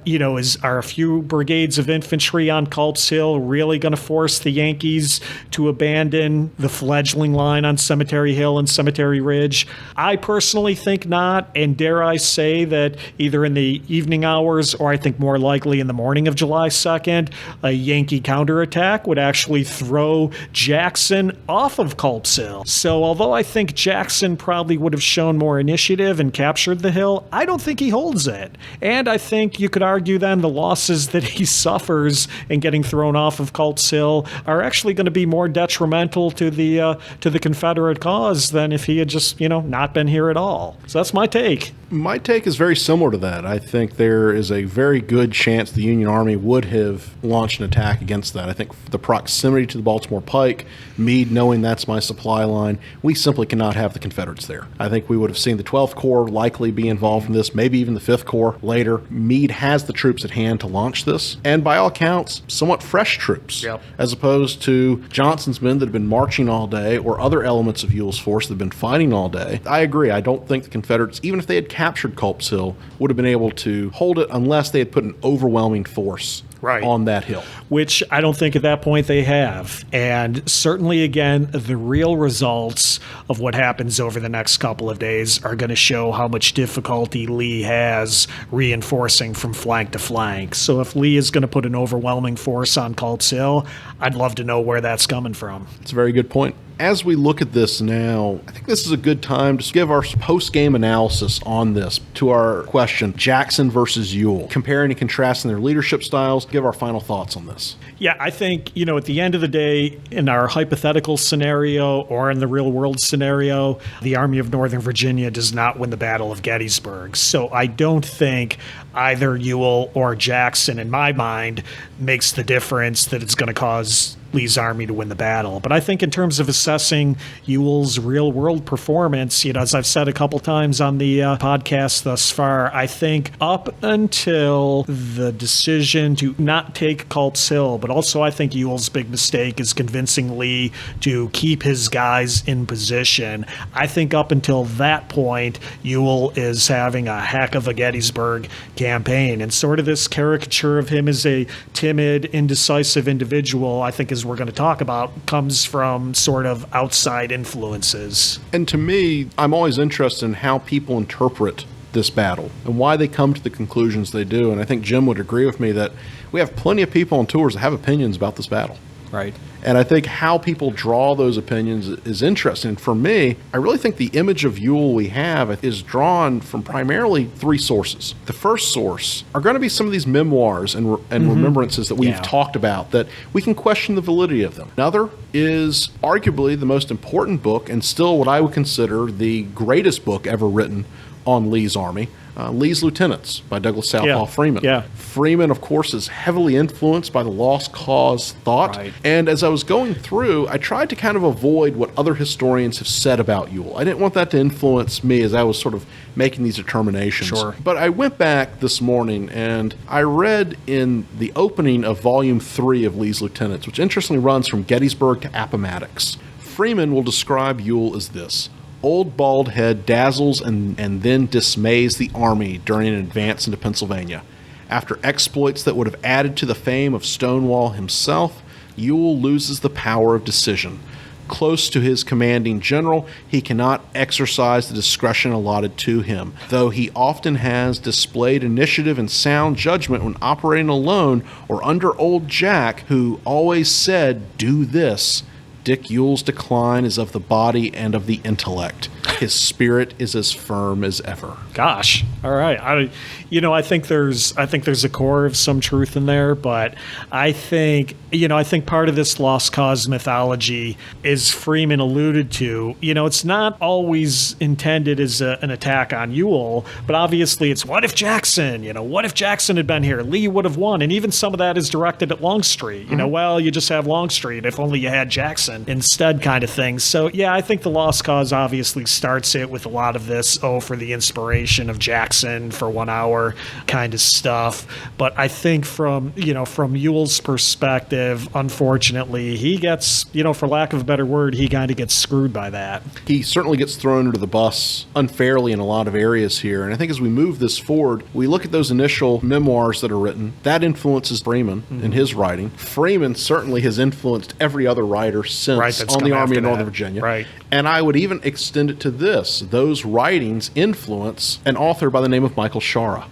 Are a few brigades of infantry on Culp's Hill really going to force the Yankees to abandon the fledgling line on Cemetery Hill and Cemetery Ridge? I personally think not, and dare I say that either in the evening hours or I think more likely in the morning of July 2nd, a Yankee counterattack would actually throw Jackson off of Culp's Hill. So although I think Jackson probably would have shown more initiative and captured the hill, I don't think he holds it. And I think you could argue then the losses that he suffers in getting thrown off of Culp's Hill are actually going to be more detrimental to the Confederate cause than if he had just, not been here at all. So that's my take. My take is very similar to that. I think there is a very good chance the Union Army would have launched an attack against that. I think the proximity to the Baltimore Pike, Meade knowing that's my supply line, we simply cannot have the Confederates there. I think we would have seen the 12th Corps likely be involved in this, maybe even the 5th Corps later. Meade has the troops at hand to launch this, and by all accounts, somewhat fresh troops, as opposed to Johnson's men that have been marching all day or other elements of Ewell's force that have been fighting all day. I agree. I don't think the Confederates, even if they had captured Culp's Hill, would have been able to hold it unless they had put an overwhelming force on that hill. Which I don't think at that point they have. And certainly, again, the real results of what happens over the next couple of days are going to show how much difficulty Lee has reinforcing from flank to flank. So if Lee is going to put an overwhelming force on Culp's Hill, I'd love to know where that's coming from. It's a very good point. As we look at this now, I think this is a good time to give our post-game analysis on this to our question, Jackson versus Ewell, comparing and contrasting their leadership styles, give our final thoughts on this. Yeah, I think, at the end of the day, in our hypothetical scenario or in the real-world scenario, the Army of Northern Virginia does not win the Battle of Gettysburg. So I don't think either Ewell or Jackson, in my mind, makes the difference that it's going to cause Lee's army to win the battle. But I think in terms of assessing Ewell's real-world performance, as I've said a couple times on the podcast thus far, I think up until the decision to not take Culp's Hill, but also I think Ewell's big mistake is convincing Lee to keep his guys in position. I think up until that point, Ewell is having a heck of a Gettysburg campaign, and sort of this caricature of him as a timid, indecisive individual, I think, as we're going to talk about, comes from sort of outside influences. And to me, I'm always interested in how people interpret this battle and why they come to the conclusions they do. And I think Jim would agree with me that we have plenty of people on tours that have opinions about this battle. Right. And I think how people draw those opinions is interesting. For me, I really think the image of Ewell we have is drawn from primarily three sources. The first source are going to be some of these memoirs and remembrances that we've talked about that we can question the validity of them. Another is arguably the most important book and still what I would consider the greatest book ever written on Lee's army, Lee's Lieutenants by Douglas Southall Freeman. Freeman, of course, is heavily influenced by the lost cause thought. Right. And as I was going through, I tried to kind of avoid what other historians have said about Ewell. I didn't want that to influence me as I was sort of making these determinations. Sure. But I went back this morning and I read in the opening of Volume 3 of Lee's Lieutenants, which interestingly runs from Gettysburg to Appomattox. Freeman will describe Ewell as this: Old Bald Head dazzles and then dismays the army during an advance into Pennsylvania. After exploits that would have added to the fame of Stonewall himself, Ewell loses the power of decision. Close to his commanding general, he cannot exercise the discretion allotted to him, though he often has displayed initiative and sound judgment when operating alone or under Old Jack, who always said, "Do this," Dick Ewell's decline is of the body and of the intellect. His spirit is as firm as ever. Gosh. All right. I think there's a core of some truth in there, but I think part of this lost cause mythology is Freeman alluded to. It's not always intended as an attack on Ewell, but obviously it's what if Jackson, what if Jackson had been here? Lee would have won. And even some of that is directed at Longstreet. Well, you just have Longstreet. If only you had Jackson instead kind of thing. So, yeah, I think the lost cause obviously starts it with a lot of this, for the inspiration of Jackson for 1 hour kind of stuff. But I think from Ewell's perspective, unfortunately, he gets, for lack of a better word, he kind of gets screwed by that. He certainly gets thrown under the bus unfairly in a lot of areas here. And I think as we move this forward, we look at those initial memoirs that are written. That influences Freeman in his writing. Freeman certainly has influenced every other writer since on the Army of Northern Virginia. Right. And I would even extend it to this. Those writings influence an author by the name of Michael Shara,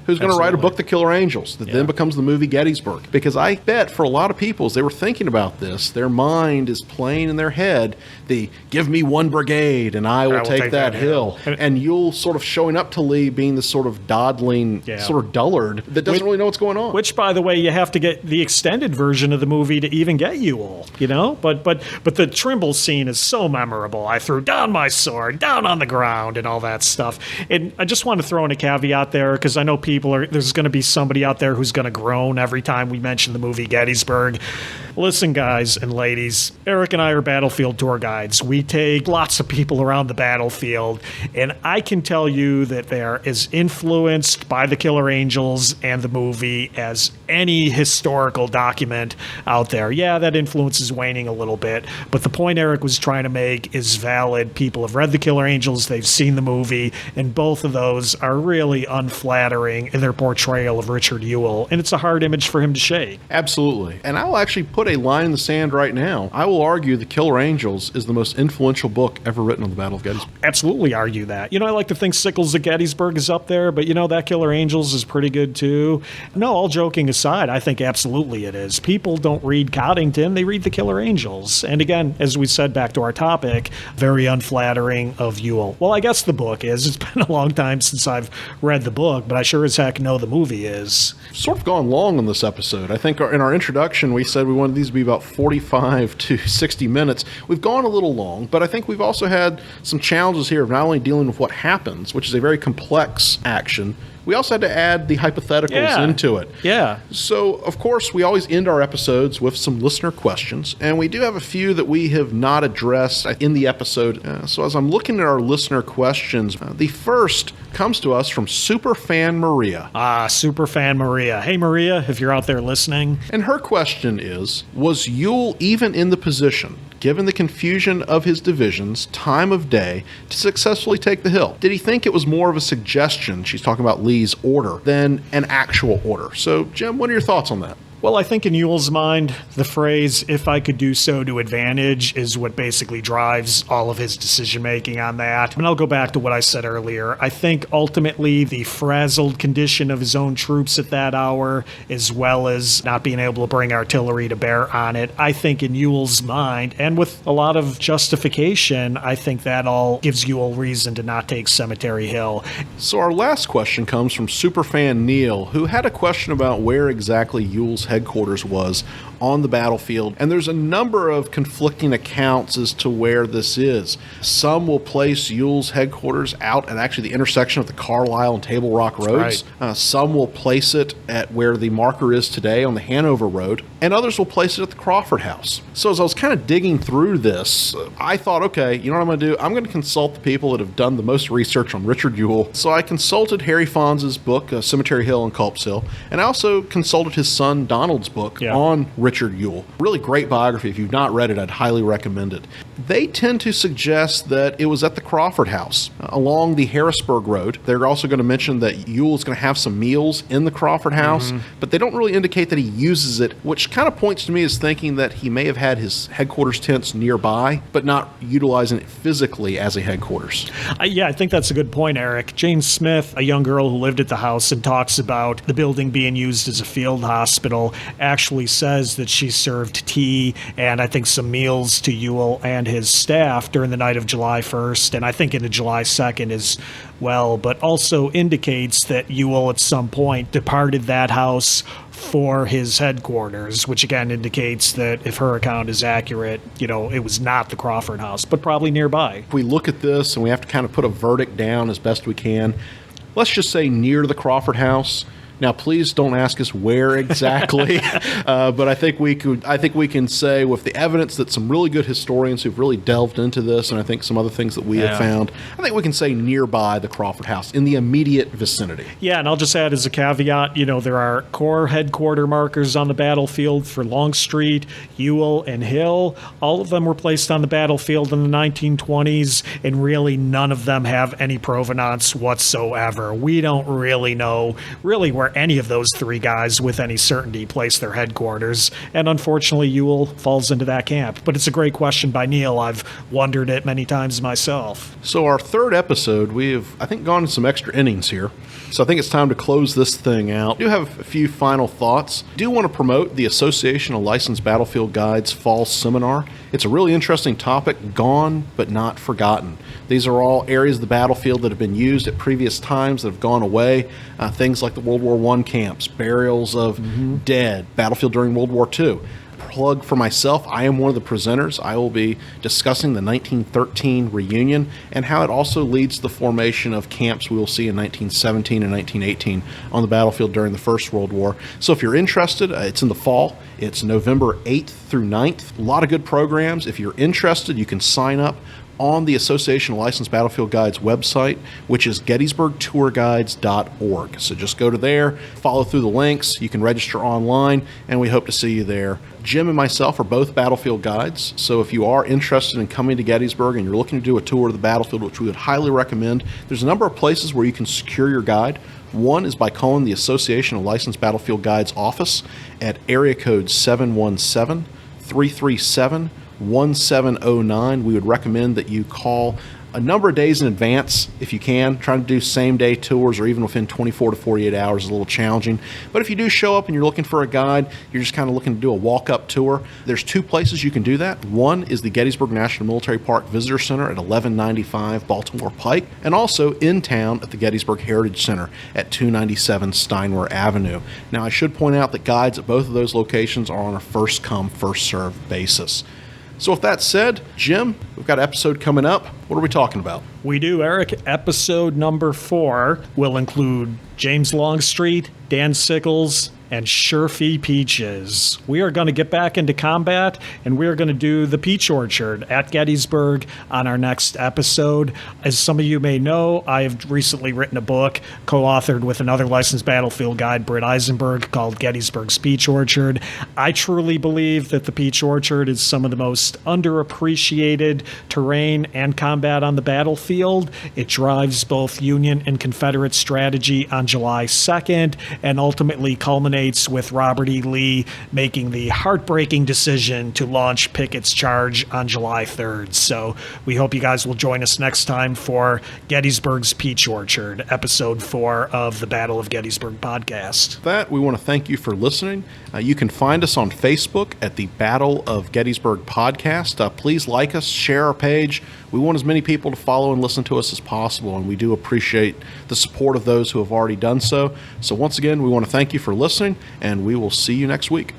who's going to write a book, The Killer Angels, that then becomes the movie Gettysburg. Because I bet for a lot of people, as they were thinking about this, their mind is playing in their head the give me one brigade and I will take that hill. And Ewell sort of showing up to Lee being this sort of dawdling, sort of dullard that doesn't really know what's going on. Which, by the way, you have to get the extended version of the movie to even get Ewell, But the Trimble scene is so memorable. I threw down my sword, down on the ground, and all that stuff. And I just want to throw in a caveat there, because I know there's going to be somebody out there who's going to groan every time we mention the movie Gettysburg. Listen, guys and ladies, Eric and I are battlefield tour guides. We take lots of people around the battlefield, and I can tell you that they are as influenced by the Killer Angels and the movie as any historical document out there. Yeah, that influence is waning a little bit, but the point Eric was trying to make is valid. People have read the Killer Angels, they've seen the movie, and both of those are really unflattering in their portrayal of Richard Ewell, and it's a hard image for him to shake. Absolutely. And I'll actually put a line in the sand right now. I will argue The Killer Angels is the most influential book ever written on the Battle of Gettysburg. Absolutely argue that. I like to think Sickles of Gettysburg is up there, but that Killer Angels is pretty good too. No, all joking aside, I think absolutely it is. People don't read Coddington, they read The Killer Angels. And again, as we said, back to our topic, very unflattering of Ewell. Well, I guess the book is. It's been a long time since I've read the book, but I sure as heck know the movie is. Sort of gone long on this episode. I think in our introduction, we said we wanted these to be about 45 to 60 minutes. We've gone a little long, but I think we've also had some challenges here of not only dealing with what happens, which is a very complex action, we also had to add the hypotheticals into it. Yeah. So, of course, we always end our episodes with some listener questions, and we do have a few that we have not addressed in the episode. So as I'm looking at our listener questions, the first comes to us from Superfan Maria. Superfan Maria. Hey, Maria, if you're out there listening. And her question is, was Ewell even in the position, given the confusion of his divisions, time of day, to successfully take the hill? Did he think it was more of a suggestion, she's talking about Lee's order, than an actual order? So, Jim, what are your thoughts on that? Well, I think in Ewell's mind, the phrase, if I could do so to advantage, is what basically drives all of his decision-making on that. And I'll go back to what I said earlier. I think ultimately the frazzled condition of his own troops at that hour, as well as not being able to bring artillery to bear on it, I think in Ewell's mind, and with a lot of justification, I think that all gives Ewell reason to not take Cemetery Hill. So our last question comes from Superfan Neil, who had a question about where exactly Ewell's headquarters was on the battlefield, and there's a number of conflicting accounts as to where this is. Some will place Ewell's headquarters out at actually the intersection of the Carlisle and Table Rock roads. Right. Some will place it at where the marker is today on the Hanover Road, and others will place it at the Crawford House. So as I was kind of digging through this, I thought, okay, you know what I'm going to do? I'm going to consult the people that have done the most research on Richard Ewell. So I consulted Harry Fonz's book, Cemetery Hill and Culp's Hill, and I also consulted his son Donald's book on Richard Ewell. Really great biography. If you've not read it, I'd highly recommend it. they tend to suggest that it was at the Crawford House along the Harrisburg Road. They're also going to mention that Ewell's going to have some meals in the Crawford House, but they don't really indicate that he uses it, which kind of points to me as thinking that he may have had his headquarters tents nearby, but not utilizing it physically as a headquarters. I think that's a good point, Eric. Jane Smith, a young girl who lived at the house and talks about the building being used as a field hospital, actually says that she served tea and I think some meals to Ewell and his staff during the night of July 1st, and I think into July 2nd as well, but also indicates that Ewell at some point departed that house for his headquarters, which again indicates that if her account is accurate, it was not the Crawford House, but probably nearby. If we look at this and we have to kind of put a verdict down as best we can, let's just say near the Crawford House. Now, please don't ask us where exactly, but I think we can say with the evidence that some really good historians who've really delved into this, and I think some other things that we have found, I think we can say nearby the Crawford House, in the immediate vicinity. Yeah, and I'll just add as a caveat, there are Corps headquarter markers on the battlefield for Longstreet, Ewell, and Hill. All of them were placed on the battlefield in the 1920s, and really none of them have any provenance whatsoever. We don't really know where any of those three guys with any certainty place their headquarters, and unfortunately Ewell falls into that camp. But it's a great question by Neil. I've wondered it many times myself. So our third episode, I think, gone in some extra innings here. So I think it's time to close this thing out. I do have a few final thoughts. I do want to promote the Association of Licensed Battlefield Guides Fall Seminar. It's a really interesting topic, gone but not forgotten. These are all areas of the battlefield that have been used at previous times that have gone away. Things like the World War I camps, burials of dead, battlefield during World War II. Plug for myself, I am one of the presenters. I will be discussing the 1913 reunion and how it also leads to the formation of camps we will see in 1917 and 1918 on the battlefield during the First World War. So if you're interested, it's in the fall. It's November 8th through 9th. A lot of good programs. If you're interested, you can sign up on the Association of Licensed Battlefield Guides website, which is gettysburgtourguides.org. So just go to there, follow through the links, you can register online, and we hope to see you there. Jim and myself are both battlefield guides, so if you are interested in coming to Gettysburg and you're looking to do a tour of the battlefield, which we would highly recommend, there's a number of places where you can secure your guide. One is by calling the Association of Licensed Battlefield Guides office at area code 717-337-1709. We would recommend that you call a number of days in advance if you can. Trying to do same-day tours or even within 24 to 48 hours is a little challenging. But if you do show up and you're looking for a guide, you're just kind of looking to do a walk-up tour, there's two places you can do that. One is the Gettysburg National Military Park Visitor Center at 1195 Baltimore Pike, and also in town at the Gettysburg Heritage Center at 297 Steinwehr Avenue. Now, I should point out that guides at both of those locations are on a first-come, first-served basis. So with that said, Jim, we've got an episode coming up. What are we talking about? We do, Eric. Episode number 4 will include James Longstreet, Dan Sickles, and Sherfy Peaches. We are going to get back into combat, and we are going to do the Peach Orchard at Gettysburg on our next episode. As some of you may know, I have recently written a book co-authored with another licensed battlefield guide, Britt Eisenberg, called Gettysburg's Peach Orchard. I truly believe that the Peach Orchard is some of the most underappreciated terrain and combat on the battlefield. It drives both Union and Confederate strategy on July 2nd and ultimately culminates with Robert E. Lee making the heartbreaking decision to launch Pickett's charge on July 3rd. So we hope you guys will join us next time for Gettysburg's Peach Orchard, episode 4 of the Battle of Gettysburg podcast. With that, we want to thank you for listening. You can find us on Facebook at the Battle of Gettysburg podcast. Please like us, share our page. We want as many people to follow and listen to us as possible, and we do appreciate the support of those who have already done so. So once again, we want to thank you for listening, and we will see you next week.